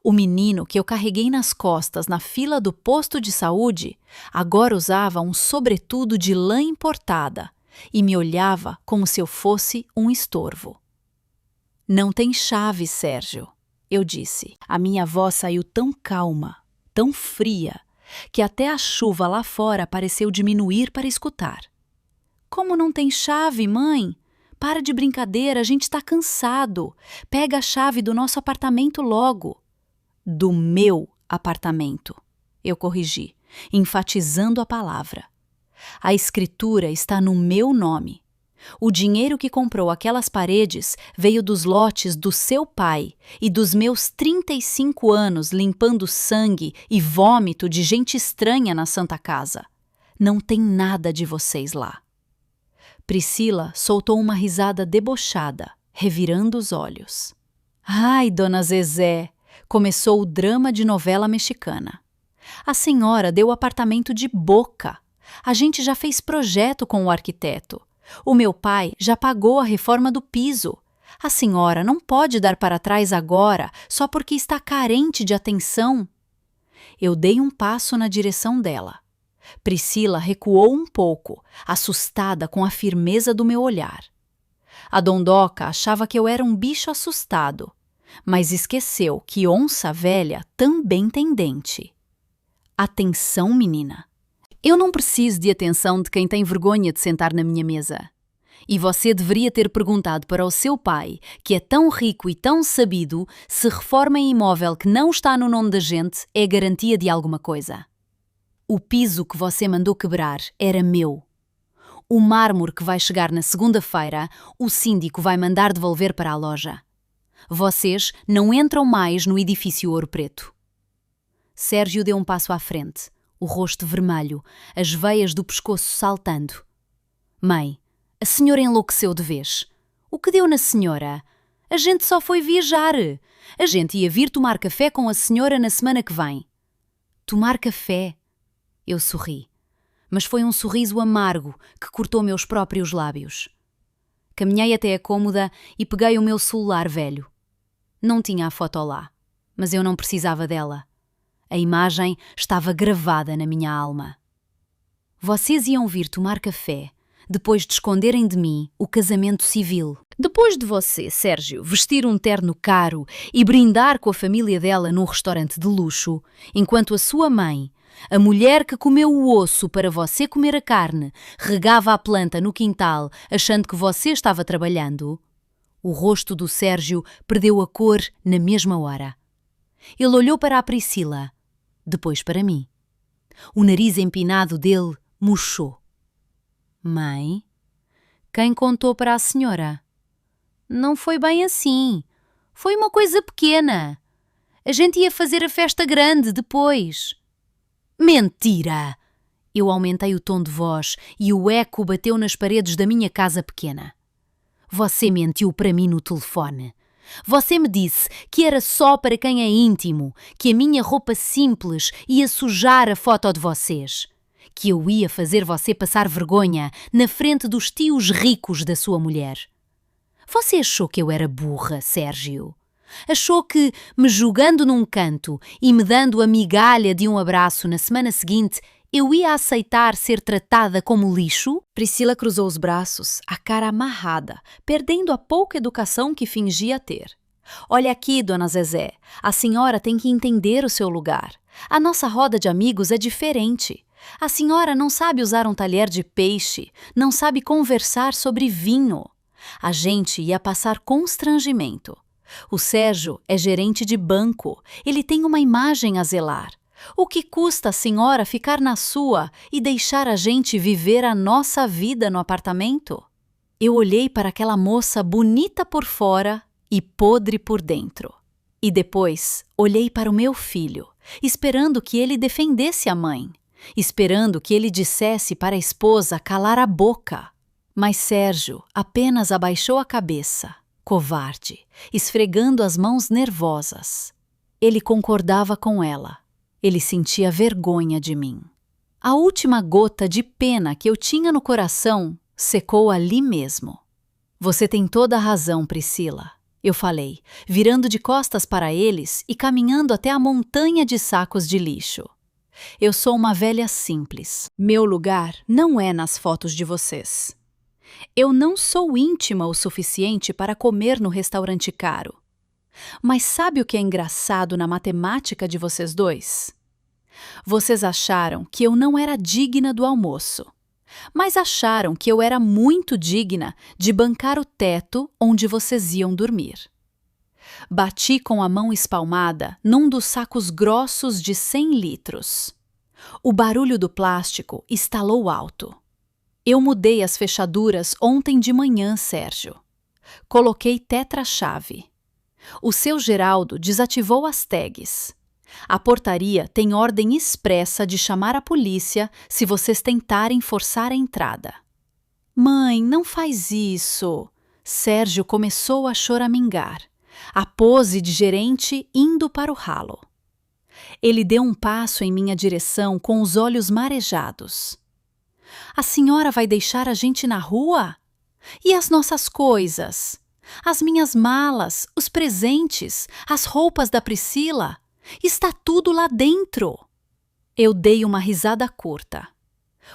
O menino que eu carreguei nas costas na fila do posto de saúde agora usava um sobretudo de lã importada e me olhava como se eu fosse um estorvo. Não tem chave, Sérgio, eu disse. A minha voz saiu tão calma, tão fria, que até a chuva lá fora pareceu diminuir para escutar. Como não tem chave, mãe? Para de brincadeira, a gente está cansado. Pega a chave do nosso apartamento logo. Do meu apartamento, eu corrigi, enfatizando a palavra. A escritura está no meu nome. O dinheiro que comprou aquelas paredes veio dos lotes do seu pai e dos meus 35 anos limpando sangue e vômito de gente estranha na Santa Casa. Não tem nada de vocês lá. Priscila soltou uma risada debochada, revirando os olhos. Ai, dona Zezé, começou o drama de novela mexicana. A senhora deu o apartamento de boca. A gente já fez projeto com o arquiteto. O meu pai já pagou a reforma do piso. A senhora não pode dar para trás agora só porque está carente de atenção. Eu dei um passo na direção dela. Priscila recuou um pouco, assustada com a firmeza do meu olhar. A dondoca achava que eu era um bicho assustado, mas esqueceu que onça velha também tem dente. Atenção, menina. Eu não preciso de atenção de quem tem vergonha de sentar na minha mesa. E você deveria ter perguntado para o seu pai, que é tão rico e tão sabido, se reforma em imóvel que não está no nome da gente é garantia de alguma coisa. O piso que você mandou quebrar era meu. O mármore que vai chegar na segunda-feira, o síndico vai mandar devolver para a loja. Vocês não entram mais no edifício Ouro Preto. Sérgio deu um passo à frente, o rosto vermelho, as veias do pescoço saltando. Mãe, a senhora enlouqueceu de vez. O que deu na senhora? A gente só foi viajar. A gente ia vir tomar café com a senhora na semana que vem. Tomar café? Eu sorri, mas foi um sorriso amargo que cortou meus próprios lábios. Caminhei até a cômoda e peguei o meu celular velho. Não tinha a foto lá, mas eu não precisava dela. A imagem estava gravada na minha alma. Vocês iam vir tomar café depois de esconderem de mim o casamento civil. Depois de você, Sérgio, vestir um terno caro e brindar com a família dela num restaurante de luxo, enquanto a sua mãe, a mulher que comeu o osso para você comer a carne, regava a planta no quintal achando que você estava trabalhando, o rosto do Sérgio perdeu a cor na mesma hora. Ele olhou para a Priscila, depois para mim. O nariz empinado dele murchou. Mãe, quem contou para a senhora? Não foi bem assim. Foi uma coisa pequena. A gente ia fazer a festa grande depois. Mentira! Eu aumentei o tom de voz e o eco bateu nas paredes da minha casa pequena. Você mentiu para mim no telefone. Você me disse que era só para quem é íntimo, que a minha roupa simples ia sujar a foto de vocês, que eu ia fazer você passar vergonha na frente dos tios ricos da sua mulher. Você achou que eu era burra, Sérgio? Achou que, me julgando num canto e me dando a migalha de um abraço na semana seguinte, eu ia aceitar ser tratada como lixo? Priscila cruzou os braços, a cara amarrada, perdendo a pouca educação que fingia ter. Olha aqui, dona Zezé, a senhora tem que entender o seu lugar. A nossa roda de amigos é diferente. A senhora não sabe usar um talher de peixe, não sabe conversar sobre vinho. A gente ia passar constrangimento. O Sérgio é gerente de banco, ele tem uma imagem a zelar. O que custa a senhora ficar na sua e deixar a gente viver a nossa vida no apartamento? Eu olhei para aquela moça bonita por fora e podre por dentro. E depois olhei para o meu filho, esperando que ele defendesse a mãe, esperando que ele dissesse para a esposa calar a boca. Mas Sérgio apenas abaixou a cabeça, covarde, esfregando as mãos nervosas. Ele concordava com ela. Ele sentia vergonha de mim. A última gota de pena que eu tinha no coração secou ali mesmo. Você tem toda a razão, Priscila, eu falei, virando de costas para eles e caminhando até a montanha de sacos de lixo. Eu sou uma velha simples. Meu lugar não é nas fotos de vocês. Eu não sou íntima o suficiente para comer no restaurante caro. Mas sabe o que é engraçado na matemática de vocês dois? Vocês acharam que eu não era digna do almoço, mas acharam que eu era muito digna de bancar o teto onde vocês iam dormir. Bati com a mão espalmada num dos sacos grossos de 100 litros. O barulho do plástico estalou alto. Eu mudei as fechaduras ontem de manhã, Sérgio. Coloquei tetra-chave. O seu Geraldo desativou as tags. A portaria tem ordem expressa de chamar a polícia se vocês tentarem forçar a entrada. Mãe, não faz isso. Sérgio começou a choramingar, a pose de gerente indo para o ralo. Ele deu um passo em minha direção com os olhos marejados. A senhora vai deixar a gente na rua? E as nossas coisas? As minhas malas, os presentes, as roupas da Priscila? Está tudo lá dentro. Eu dei uma risada curta.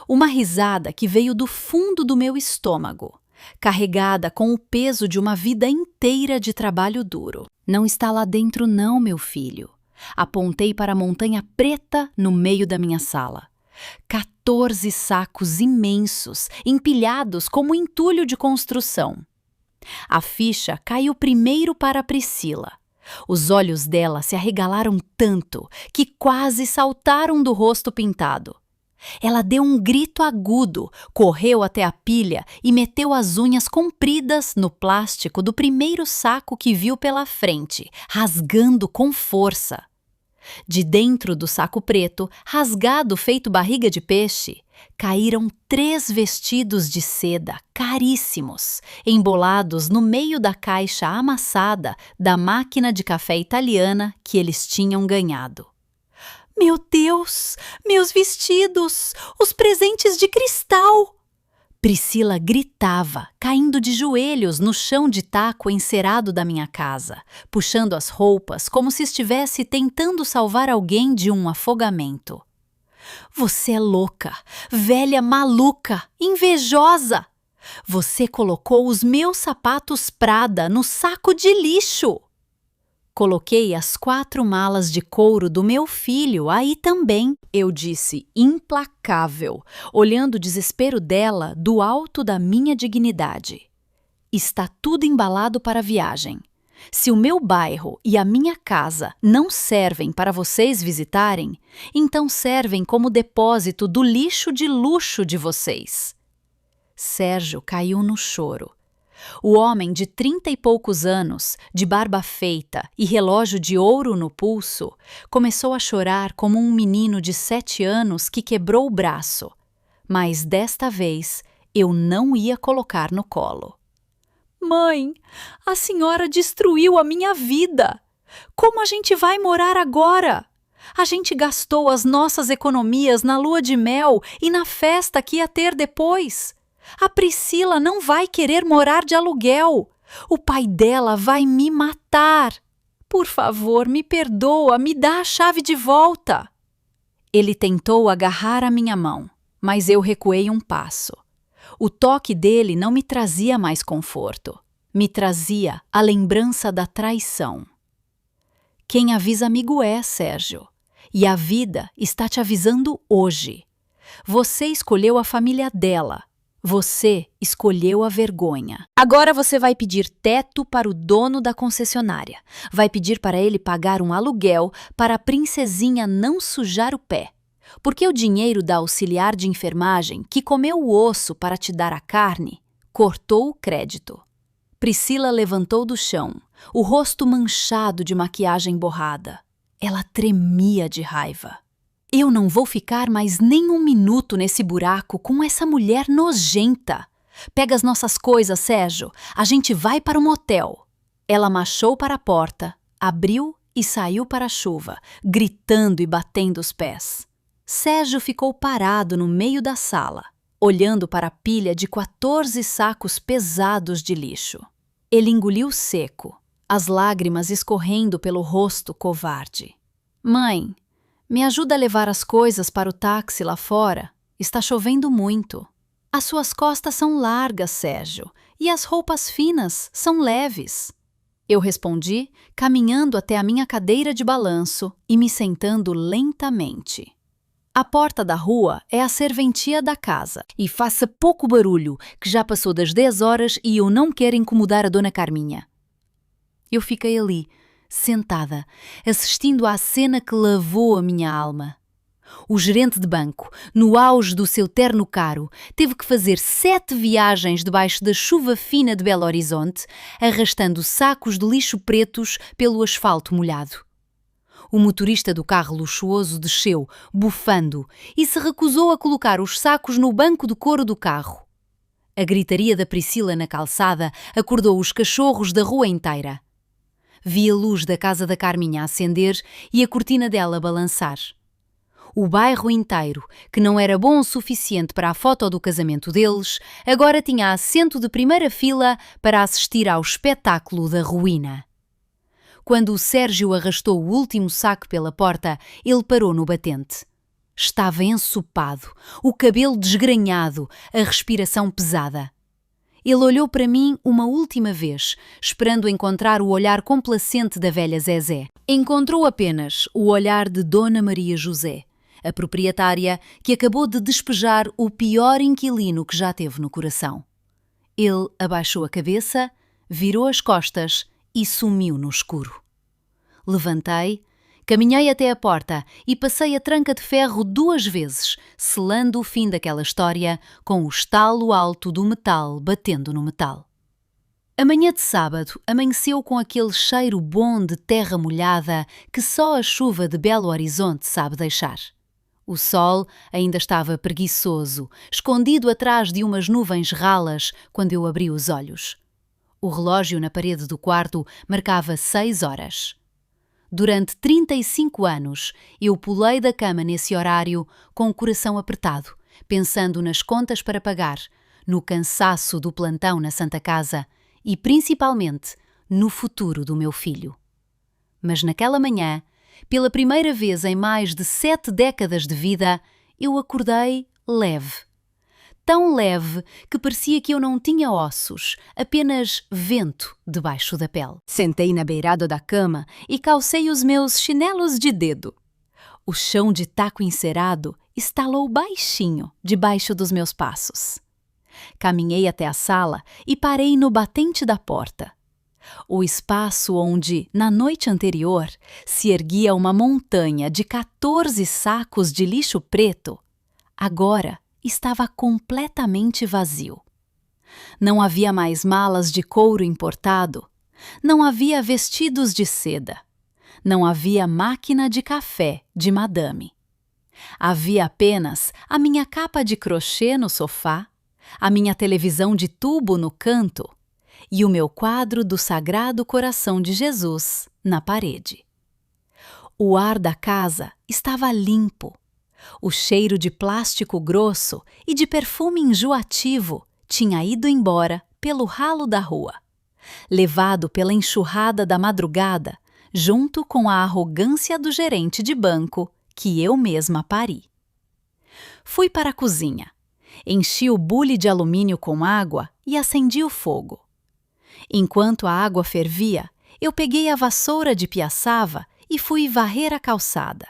Uma risada que veio do fundo do meu estômago, carregada com o peso de uma vida inteira de trabalho duro. Não está lá dentro não, meu filho. Apontei para a montanha preta no meio da minha sala. 14 sacos imensos, empilhados como entulho de construção. A ficha caiu primeiro para a Priscila. Os olhos dela se arregalaram tanto que quase saltaram do rosto pintado. Ela deu um grito agudo, correu até a pilha e meteu as unhas compridas no plástico do primeiro saco que viu pela frente, rasgando com força. De dentro do saco preto, rasgado feito barriga de peixe, caíram 3 vestidos de seda caríssimos, embolados no meio da caixa amassada da máquina de café italiana que eles tinham ganhado. Meu Deus! Meus vestidos! Os presentes de cristal! Priscila gritava, caindo de joelhos no chão de taco encerado da minha casa, puxando as roupas como se estivesse tentando salvar alguém de um afogamento. Você é louca, velha maluca, invejosa! Você colocou os meus sapatos Prada no saco de lixo! Coloquei as 4 malas de couro do meu filho aí também, eu disse, implacável, olhando o desespero dela do alto da minha dignidade. Está tudo embalado para a viagem. Se o meu bairro e a minha casa não servem para vocês visitarem, então servem como depósito do lixo de luxo de vocês. Sérgio caiu no choro. O homem de 30 e poucos anos, de barba feita e relógio de ouro no pulso, começou a chorar como um menino de 7 anos que quebrou o braço. Mas desta vez eu não ia colocar no colo. Mãe, a senhora destruiu a minha vida. Como a gente vai morar agora? A gente gastou as nossas economias na lua de mel e na festa que ia ter depois. A Priscila não vai querer morar de aluguel. O pai dela vai me matar. Por favor, me perdoa, me dá a chave de volta. Ele tentou agarrar a minha mão, mas eu recuei um passo. O toque dele não me trazia mais conforto. Me trazia a lembrança da traição. Quem avisa amigo é, Sérgio. E a vida está te avisando hoje. Você escolheu a família dela. Você escolheu a vergonha. Agora você vai pedir teto para o dono da concessionária. Vai pedir para ele pagar um aluguel para a princesinha não sujar o pé. Porque o dinheiro da auxiliar de enfermagem, que comeu o osso para te dar a carne, cortou o crédito. Priscila levantou do chão, o rosto manchado de maquiagem borrada. Ela tremia de raiva. Eu não vou ficar mais nem um minuto nesse buraco com essa mulher nojenta. Pega as nossas coisas, Sérgio. A gente vai para um motel. Ela marchou para a porta, abriu e saiu para a chuva, gritando e batendo os pés. Sérgio ficou parado no meio da sala, olhando para a pilha de 14 sacos pesados de lixo. Ele engoliu seco, as lágrimas escorrendo pelo rosto covarde. Mãe, me ajuda a levar as coisas para o táxi lá fora. Está chovendo muito. As suas costas são largas, Sérgio, e as roupas finas são leves. Eu respondi, caminhando até a minha cadeira de balanço e me sentando lentamente. A porta da rua é a serventia da casa. E faça pouco barulho, que já passou das 10 horas e eu não quero incomodar a Dona Carminha. Eu fiquei ali, sentada, assistindo à cena que lavou a minha alma. O gerente de banco, no auge do seu terno caro, teve que fazer 7 viagens debaixo da chuva fina de Belo Horizonte, arrastando sacos de lixo pretos pelo asfalto molhado. O motorista do carro luxuoso desceu, bufando, e se recusou a colocar os sacos no banco de couro do carro. A gritaria da Priscila na calçada acordou os cachorros da rua inteira. Vi a luz da casa da Carminha acender e a cortina dela balançar. O bairro inteiro, que não era bom o suficiente para a foto do casamento deles, agora tinha assento de primeira fila para assistir ao espetáculo da ruína. Quando o Sérgio arrastou o último saco pela porta, ele parou no batente. Estava ensopado, o cabelo desgrenhado, a respiração pesada. Ele olhou para mim uma última vez, esperando encontrar o olhar complacente da velha Zezé. Encontrou apenas o olhar de Dona Maria José, a proprietária que acabou de despejar o pior inquilino que já teve no coração. Ele abaixou a cabeça, virou as costas e sumiu no escuro. Levantei, caminhei até a porta e passei a tranca de ferro 2 vezes, selando o fim daquela história com o estalo alto do metal batendo no metal. A manhã de sábado amanheceu com aquele cheiro bom de terra molhada que só a chuva de Belo Horizonte sabe deixar. O sol ainda estava preguiçoso, escondido atrás de umas nuvens ralas quando eu abri os olhos. O relógio na parede do quarto marcava 6 horas. Durante 35 anos, eu pulei da cama nesse horário com o coração apertado, pensando nas contas para pagar, no cansaço do plantão na Santa Casa e, principalmente, no futuro do meu filho. Mas naquela manhã, pela primeira vez em mais de 7 décadas de vida, eu acordei leve. Tão leve que parecia que eu não tinha ossos, apenas vento debaixo da pele. Sentei na beirada da cama e calcei os meus chinelos de dedo. O chão de taco encerado estalou baixinho debaixo dos meus passos. Caminhei até a sala e parei no batente da porta. O espaço onde, na noite anterior, se erguia uma montanha de 14 sacos de lixo preto, agora estava completamente vazio. Não havia mais malas de couro importado, não havia vestidos de seda, não havia máquina de café de madame. Havia apenas a minha capa de crochê no sofá, a minha televisão de tubo no canto e o meu quadro do Sagrado Coração de Jesus na parede. O ar da casa estava limpo. O cheiro de plástico grosso e de perfume enjoativo tinha ido embora pelo ralo da rua, levado pela enxurrada da madrugada, junto com a arrogância do gerente de banco que eu mesma pari. Fui para a cozinha, enchi o bule de alumínio com água e acendi o fogo. Enquanto a água fervia, eu peguei a vassoura de piaçava e fui varrer a calçada.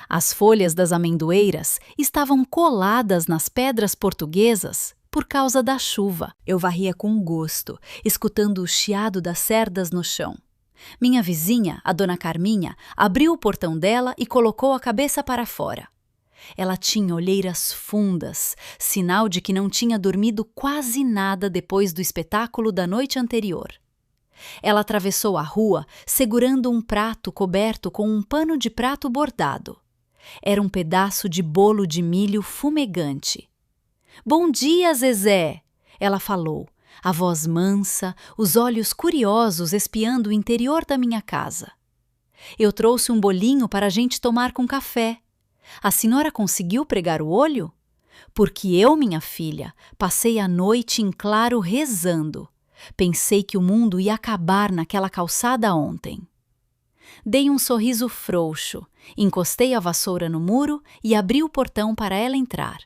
As folhas das amendoeiras estavam coladas nas pedras portuguesas por causa da chuva. Eu varria com gosto, escutando o chiado das cerdas no chão. Minha vizinha, a dona Carminha, abriu o portão dela e colocou a cabeça para fora. Ela tinha olheiras fundas, sinal de que não tinha dormido quase nada depois do espetáculo da noite anterior. Ela atravessou a rua segurando um prato coberto com um pano de prato bordado. Era um pedaço de bolo de milho fumegante. "Bom dia, Zezé!" ela falou, a voz mansa, os olhos curiosos espiando o interior da minha casa. "Eu trouxe um bolinho para a gente tomar com café. A senhora conseguiu pregar o olho? Porque eu, minha filha, passei a noite em claro rezando. Pensei que o mundo ia acabar naquela calçada ontem." Dei um sorriso frouxo, encostei a vassoura no muro e abri o portão para ela entrar.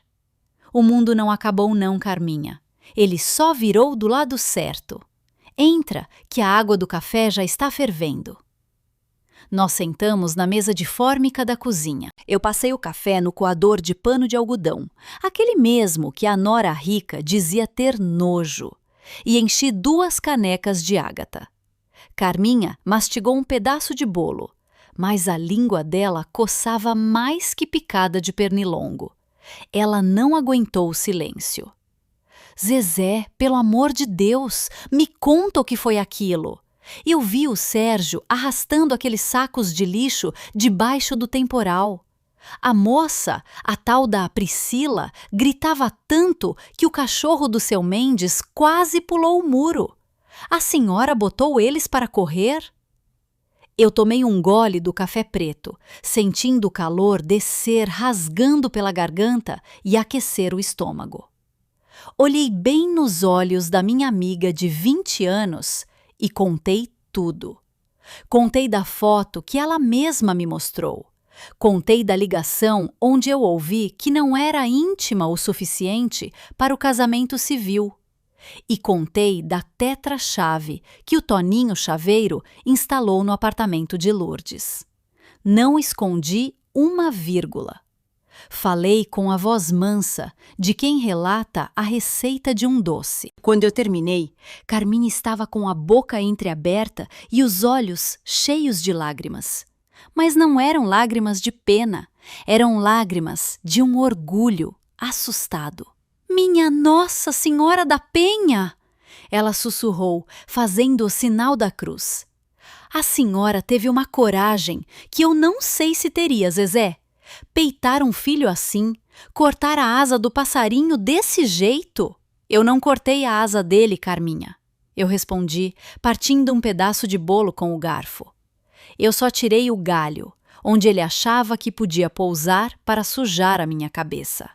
"O mundo não acabou não, Carminha. Ele só virou do lado certo. Entra, que a água do café já está fervendo." Nós sentamos na mesa de fórmica da cozinha. Eu passei o café no coador de pano de algodão, aquele mesmo que a nora rica dizia ter nojo, e enchi 2 canecas de ágata. Carminha mastigou um pedaço de bolo, mas a língua dela coçava mais que picada de pernilongo. Ela não aguentou o silêncio. Zezé, pelo amor de Deus, me conta o que foi aquilo. Eu vi o Sérgio arrastando aqueles sacos de lixo debaixo do temporal. A moça, a tal da Priscila, gritava tanto que o cachorro do seu Mendes quase pulou o muro. A senhora botou eles para correr? Eu tomei um gole do café preto, sentindo o calor descer rasgando pela garganta e aquecer o estômago. Olhei bem nos olhos da minha amiga de 20 anos e contei tudo. Contei da foto que ela mesma me mostrou. Contei da ligação onde eu ouvi que não era íntima o suficiente para o casamento civil. E contei da tetra-chave que o Toninho Chaveiro instalou no apartamento de Lourdes. Não escondi uma vírgula. Falei com a voz mansa de quem relata a receita de um doce. Quando eu terminei, Carminha estava com a boca entreaberta e os olhos cheios de lágrimas. Mas não eram lágrimas de pena, eram lágrimas de um orgulho assustado. Minha Nossa Senhora da Penha! Ela sussurrou, fazendo o sinal da cruz. A senhora teve uma coragem que eu não sei se teria, Zezé. Peitar um filho assim, cortar a asa do passarinho desse jeito? Eu não cortei a asa dele, Carminha. Eu respondi, partindo um pedaço de bolo com o garfo. Eu só tirei o galho, onde ele achava que podia pousar para sujar a minha cabeça.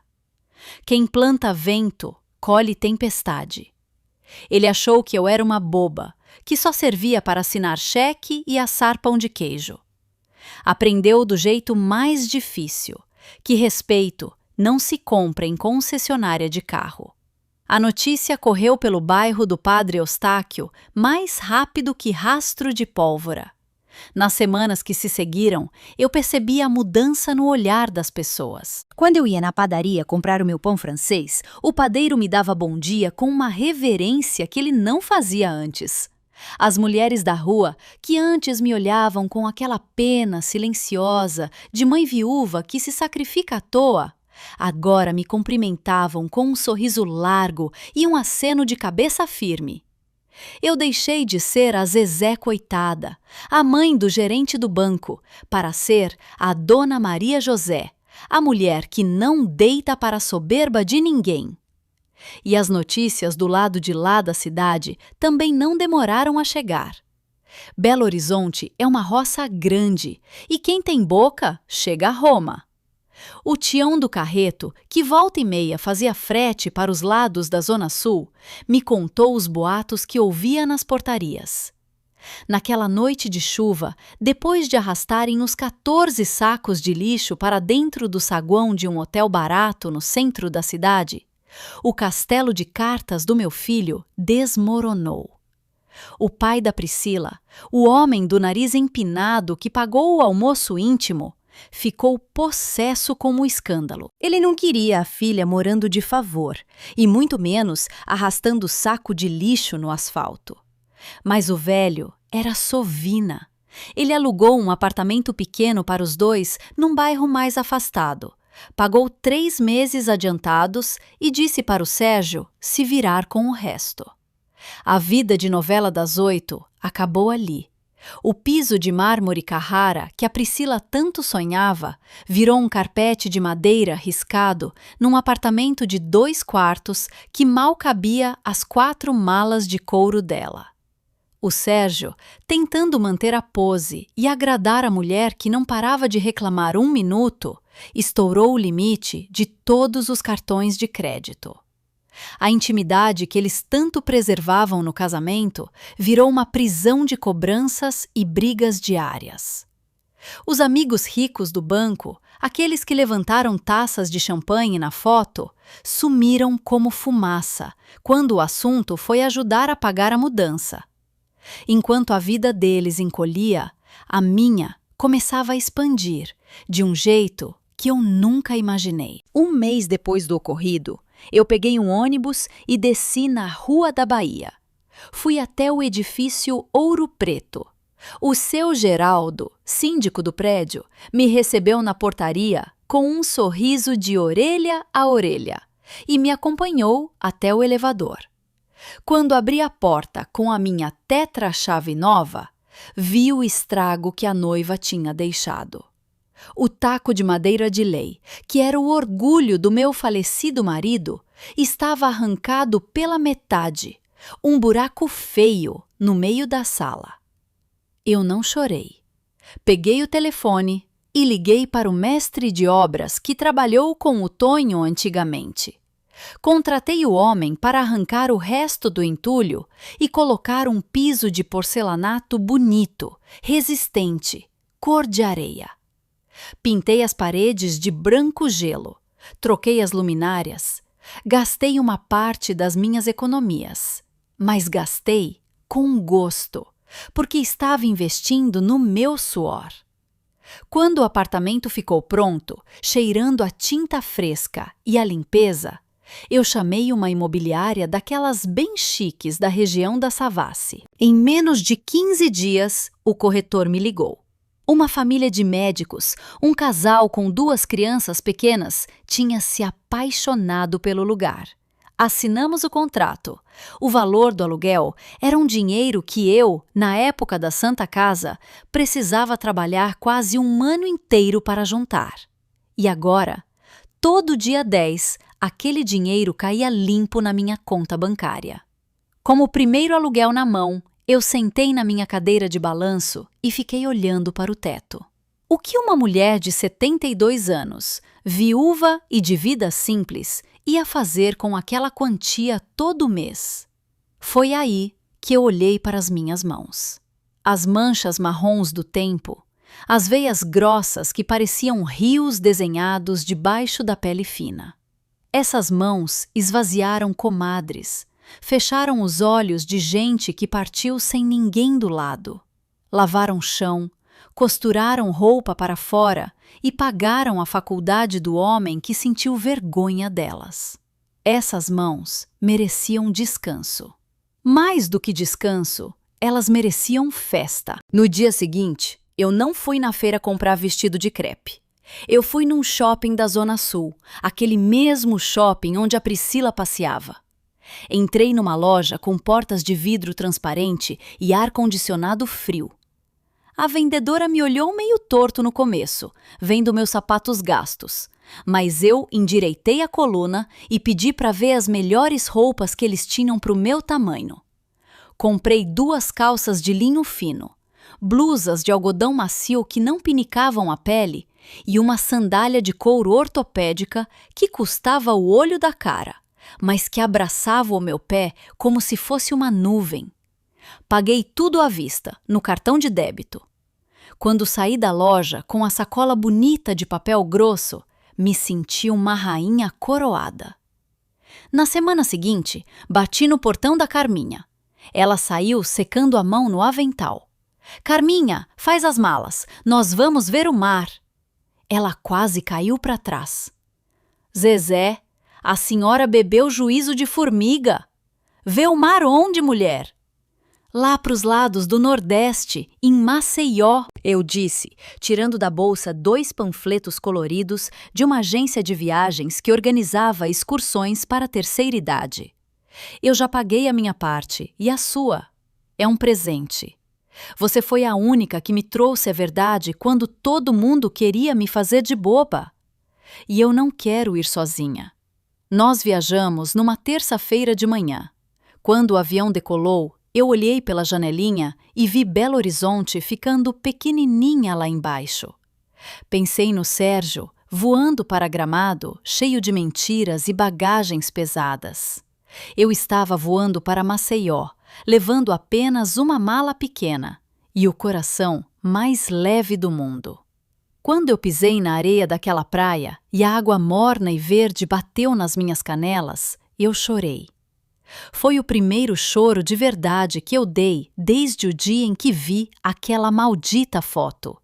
Quem planta vento, colhe tempestade. Ele achou que eu era uma boba, que só servia para assinar cheque e assar pão de queijo. Aprendeu do jeito mais difícil, que respeito não se compra em concessionária de carro. A notícia correu pelo bairro do Padre Eustáquio mais rápido que rastro de pólvora. Nas semanas que se seguiram, eu percebi a mudança no olhar das pessoas. Quando eu ia na padaria comprar o meu pão francês, o padeiro me dava bom dia com uma reverência que ele não fazia antes. As mulheres da rua, que antes me olhavam com aquela pena silenciosa de mãe viúva que se sacrifica à toa, agora me cumprimentavam com um sorriso largo e um aceno de cabeça firme. Eu deixei de ser a Zezé coitada, a mãe do gerente do banco, para ser a Dona Maria José, a mulher que não deita para a soberba de ninguém. E as notícias do lado de lá da cidade também não demoraram a chegar. Belo Horizonte é uma roça grande, e quem tem boca, chega a Roma. O Tião do Carreto, que volta e meia fazia frete para os lados da Zona Sul, me contou os boatos que ouvia nas portarias. Naquela noite de chuva, depois de arrastarem os 14 sacos de lixo para dentro do saguão de um hotel barato no centro da cidade, o castelo de cartas do meu filho desmoronou. O pai da Priscila, o homem do nariz empinado que pagou o almoço íntimo, ficou possesso com o escândalo. Ele não queria a filha morando de favor, e muito menos arrastando saco de lixo no asfalto. Mas o velho era sovina. Ele alugou um apartamento pequeno para os dois num bairro mais afastado. Pagou 3 meses adiantados e disse para o Sérgio se virar com o resto. A vida de novela das 8 acabou ali. O piso de mármore Carrara, que a Priscila tanto sonhava, virou um carpete de madeira riscado num apartamento de 2 quartos que mal cabia as 4 malas de couro dela. O Sérgio, tentando manter a pose e agradar a mulher que não parava de reclamar 1 minuto, estourou o limite de todos os cartões de crédito. A intimidade que eles tanto preservavam no casamento virou uma prisão de cobranças e brigas diárias. Os amigos ricos do banco, aqueles que levantaram taças de champanhe na foto, sumiram como fumaça quando o assunto foi ajudar a pagar a mudança. Enquanto a vida deles encolhia, a minha começava a expandir de um jeito que eu nunca imaginei. 1 mês depois do ocorrido, eu peguei um ônibus e desci na Rua da Bahia. Fui até o edifício Ouro Preto. O seu Geraldo, síndico do prédio, me recebeu na portaria com um sorriso de orelha a orelha e me acompanhou até o elevador. Quando abri a porta com a minha tetra-chave nova, vi o estrago que a noiva tinha deixado. O taco de madeira de lei, que era o orgulho do meu falecido marido, estava arrancado pela metade, um buraco feio no meio da sala. Eu não chorei. Peguei o telefone e liguei para o mestre de obras que trabalhou com o Tonho antigamente. Contratei o homem para arrancar o resto do entulho e colocar um piso de porcelanato bonito, resistente, cor de areia. Pintei as paredes de branco gelo, troquei as luminárias, gastei uma parte das minhas economias, mas gastei com gosto, porque estava investindo no meu suor. Quando o apartamento ficou pronto, cheirando a tinta fresca e a limpeza, eu chamei uma imobiliária daquelas bem chiques da região da Savassi. Em menos de 15 dias, o corretor me ligou. Uma família de médicos, um casal com 2 crianças pequenas, tinha se apaixonado pelo lugar. Assinamos o contrato. O valor do aluguel era um dinheiro que eu, na época da Santa Casa, precisava trabalhar quase um ano inteiro para juntar. E agora, todo dia 10, aquele dinheiro caía limpo na minha conta bancária. Como o primeiro aluguel na mão, eu sentei na minha cadeira de balanço e fiquei olhando para o teto. O que uma mulher de 72 anos, viúva e de vida simples, ia fazer com aquela quantia todo mês? Foi aí que eu olhei para as minhas mãos. As manchas marrons do tempo, as veias grossas que pareciam rios desenhados debaixo da pele fina. Essas mãos esvaziaram comadres, fecharam os olhos de gente que partiu sem ninguém do lado. Lavaram chão, costuraram roupa para fora e pagaram a faculdade do homem que sentiu vergonha delas. Essas mãos mereciam descanso. Mais do que descanso, elas mereciam festa. No dia seguinte, eu não fui na feira comprar vestido de crepe. Eu fui num shopping da Zona Sul, aquele mesmo shopping onde a Priscila passeava. Entrei numa loja com portas de vidro transparente e ar-condicionado frio. A vendedora me olhou meio torto no começo, vendo meus sapatos gastos, mas eu endireitei a coluna e pedi para ver as melhores roupas que eles tinham para o meu tamanho. Comprei 2 calças de linho fino, blusas de algodão macio que não pinicavam a pele e uma sandália de couro ortopédica que custava o olho da cara, mas que abraçava o meu pé como se fosse uma nuvem. Paguei tudo à vista, no cartão de débito. Quando saí da loja com a sacola bonita de papel grosso, me senti uma rainha coroada. Na semana seguinte, bati no portão da Carminha. Ela saiu secando a mão no avental. "Carminha, faz as malas, nós vamos ver o mar." Ela quase caiu para trás. "Zezé, a senhora bebeu juízo de formiga. Vê o mar onde, mulher?" "Lá pros lados do Nordeste, em Maceió," eu disse, tirando da bolsa 2 panfletos coloridos de uma agência de viagens que organizava excursões para a terceira idade. "Eu já paguei a minha parte, e a sua. É um presente. Você foi a única que me trouxe a verdade quando todo mundo queria me fazer de boba. E eu não quero ir sozinha." Nós viajamos numa terça-feira de manhã. Quando o avião decolou, eu olhei pela janelinha e vi Belo Horizonte ficando pequenininha lá embaixo. Pensei no Sérgio, voando para Gramado, cheio de mentiras e bagagens pesadas. Eu estava voando para Maceió, levando apenas uma mala pequena e o coração mais leve do mundo. Quando eu pisei na areia daquela praia e a água morna e verde bateu nas minhas canelas, eu chorei. Foi o primeiro choro de verdade que eu dei desde o dia em que vi aquela maldita foto.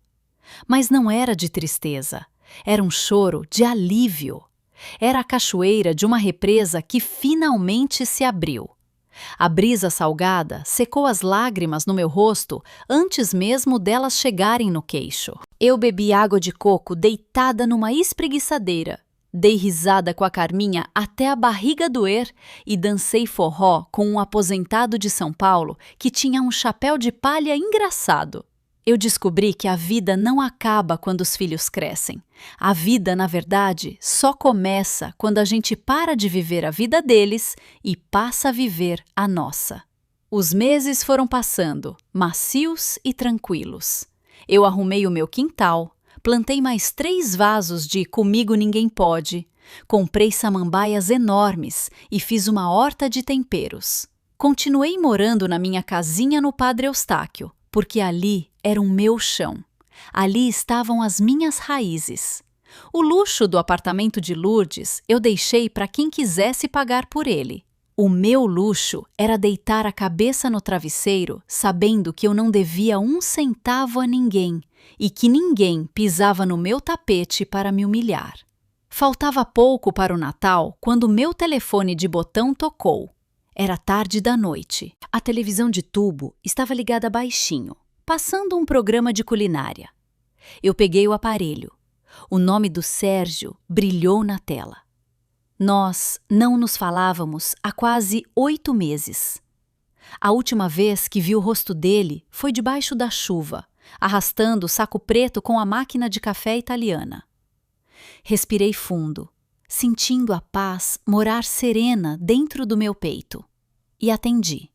Mas não era de tristeza, era um choro de alívio. Era a cachoeira de uma represa que finalmente se abriu. A brisa salgada secou as lágrimas no meu rosto antes mesmo delas chegarem no queixo. Eu bebi água de coco deitada numa espreguiçadeira. Dei risada com a Carminha até a barriga doer e dancei forró com um aposentado de São Paulo que tinha um chapéu de palha engraçado. Eu descobri que a vida não acaba quando os filhos crescem. A vida, na verdade, só começa quando a gente para de viver a vida deles e passa a viver a nossa. Os meses foram passando, macios e tranquilos. Eu arrumei o meu quintal, plantei mais 3 vasos de Comigo Ninguém Pode, comprei samambaias enormes e fiz uma horta de temperos. Continuei morando na minha casinha no Padre Eustáquio, porque ali era o meu chão. Ali estavam as minhas raízes. O luxo do apartamento de Lourdes eu deixei para quem quisesse pagar por ele. O meu luxo era deitar a cabeça no travesseiro sabendo que eu não devia 1 centavo a ninguém e que ninguém pisava no meu tapete para me humilhar. Faltava pouco para o Natal quando meu telefone de botão tocou. Era tarde da noite. A televisão de tubo estava ligada baixinho, passando um programa de culinária. Eu peguei o aparelho. O nome do Sérgio brilhou na tela. Nós não nos falávamos há quase 8 meses. A última vez que vi o rosto dele foi debaixo da chuva, arrastando o saco preto com a máquina de café italiana. Respirei fundo, sentindo a paz morar serena dentro do meu peito. E atendi.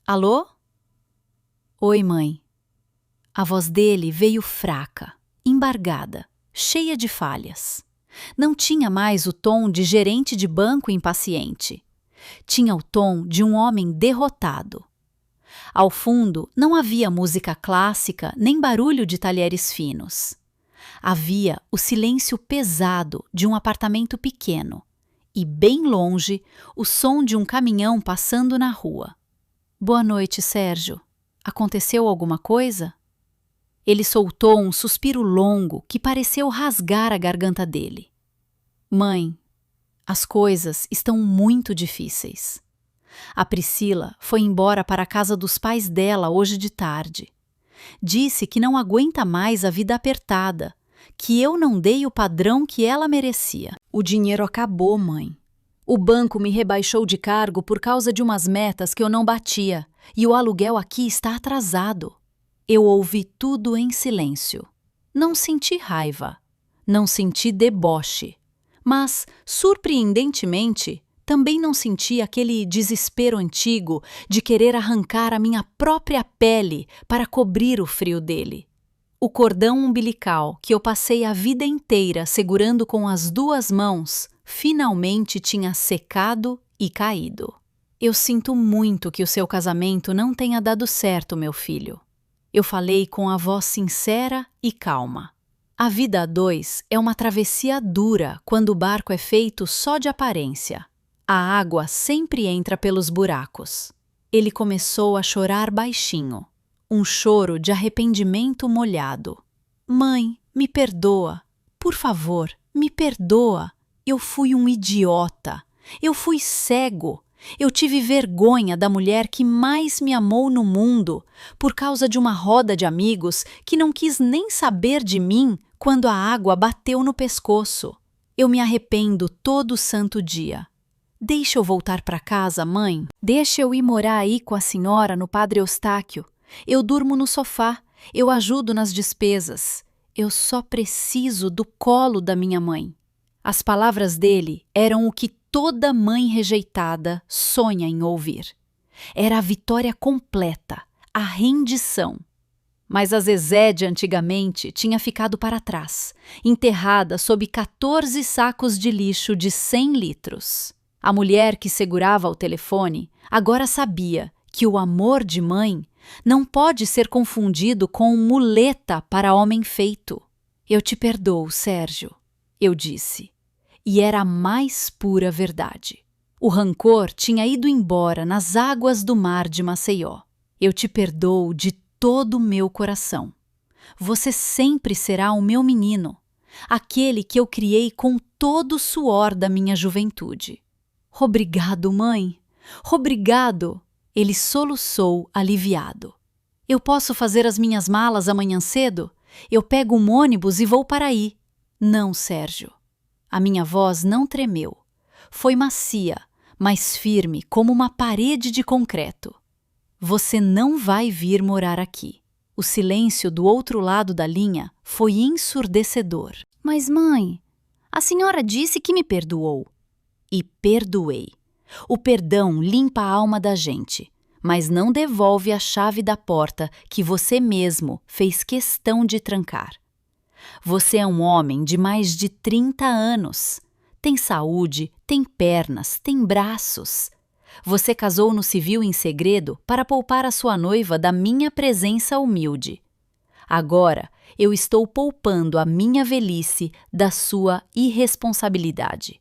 Alô? Oi, mãe. A voz dele veio fraca, embargada, cheia de falhas. Não tinha mais o tom de gerente de banco impaciente. Tinha o tom de um homem derrotado. Ao fundo não havia música clássica nem barulho de talheres finos. Havia o silêncio pesado de um apartamento pequeno e, bem longe, o som de um caminhão passando na rua. Boa noite, Sérgio. Aconteceu alguma coisa? Ele soltou um suspiro longo que pareceu rasgar a garganta dele. Mãe, as coisas estão muito difíceis. A Priscila foi embora para a casa dos pais dela hoje de tarde. Disse que não aguenta mais a vida apertada, que eu não dei o padrão que ela merecia. O dinheiro acabou, mãe. O banco me rebaixou de cargo por causa de umas metas que eu não batia, e o aluguel aqui está atrasado. Eu ouvi tudo em silêncio. Não senti raiva, não senti deboche, mas, surpreendentemente, também não senti aquele desespero antigo de querer arrancar a minha própria pele para cobrir o frio dele. O cordão umbilical que eu passei a vida inteira segurando com as 2 mãos finalmente tinha secado e caído. Eu sinto muito que o seu casamento não tenha dado certo, meu filho. Eu falei com a voz sincera e calma. A vida a 2 é uma travessia dura quando o barco é feito só de aparência. A água sempre entra pelos buracos. Ele começou a chorar baixinho. Um choro de arrependimento molhado. Mãe, me perdoa. Por favor, me perdoa. Eu fui um idiota. Eu fui cego. Eu tive vergonha da mulher que mais me amou no mundo por causa de uma roda de amigos que não quis nem saber de mim quando a água bateu no pescoço. Eu me arrependo todo santo dia. Deixa eu voltar para casa, mãe. Deixa eu ir morar aí com a senhora no Padre Eustáquio. Eu durmo no sofá, eu ajudo nas despesas. Eu só preciso do colo da minha mãe. As palavras dele eram o que toda mãe rejeitada sonha em ouvir. Era a vitória completa, a rendição. Mas a Zezé de antigamente tinha ficado para trás, enterrada sob 14 sacos de lixo de 100 litros. A mulher que segurava o telefone agora sabia que o amor de mãe não pode ser confundido com muleta para homem feito. Eu te perdoo, Sérgio, eu disse. E era a mais pura verdade. O rancor tinha ido embora nas águas do mar de Maceió. Eu te perdoo de todo o meu coração. Você sempre será o meu menino, aquele que eu criei com todo o suor da minha juventude. Obrigado, mãe. Obrigado! Ele soluçou, aliviado. Eu posso fazer as minhas malas amanhã cedo? Eu pego um ônibus e vou para aí. Não, Sérgio. A minha voz não tremeu. Foi macia, mas firme como uma parede de concreto. Você não vai vir morar aqui. O silêncio do outro lado da linha foi ensurdecedor. Mas, mãe, a senhora disse que me perdoou. E perdoei. O perdão limpa a alma da gente, mas não devolve a chave da porta que você mesmo fez questão de trancar. Você é um homem de mais de 30 anos. Tem saúde, tem pernas, tem braços. Você casou no civil em segredo para poupar a sua noiva da minha presença humilde. Agora, eu estou poupando a minha velhice da sua irresponsabilidade.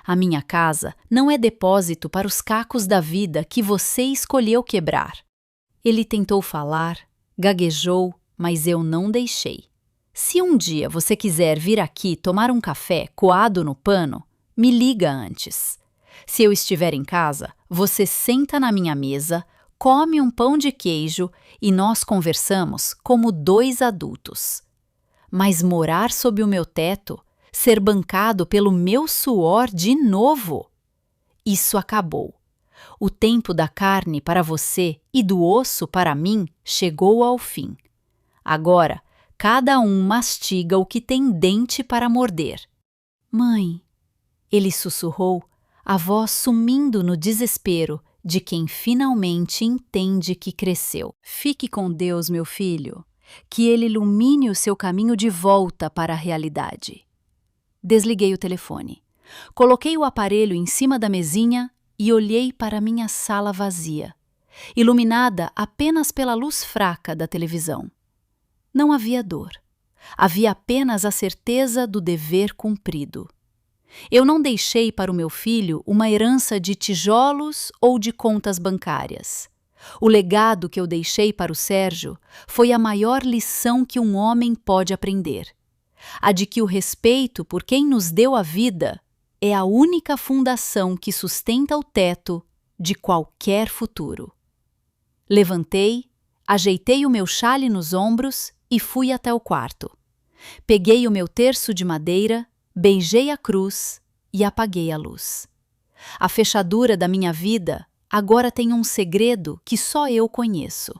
A minha casa não é depósito para os cacos da vida que você escolheu quebrar. Ele tentou falar, gaguejou, mas eu não deixei. Se um dia você quiser vir aqui tomar um café coado no pano, me liga antes. Se eu estiver em casa, você senta na minha mesa, come um pão de queijo e nós conversamos como dois adultos. Mas morar sob o meu teto, ser bancado pelo meu suor de novo? Isso acabou. O tempo da carne para você e do osso para mim chegou ao fim. Agora, cada um mastiga o que tem dente para morder. Mãe, ele sussurrou, a voz sumindo no desespero de quem finalmente entende que cresceu. Fique com Deus, meu filho, que ele ilumine o seu caminho de volta para a realidade. Desliguei o telefone. Coloquei o aparelho em cima da mesinha e olhei para minha sala vazia, iluminada apenas pela luz fraca da televisão. Não havia dor. Havia apenas a certeza do dever cumprido. Eu não deixei para o meu filho uma herança de tijolos ou de contas bancárias. O legado que eu deixei para o Sérgio foi a maior lição que um homem pode aprender. A de que o respeito por quem nos deu a vida é a única fundação que sustenta o teto de qualquer futuro. Levantei, ajeitei o meu xale nos ombros e fui até o quarto. Peguei o meu terço de madeira, beijei a cruz e apaguei a luz. A fechadura da minha vida agora tem um segredo que só eu conheço.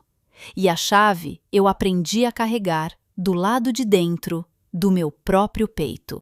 E a chave eu aprendi a carregar do lado de dentro do meu próprio peito.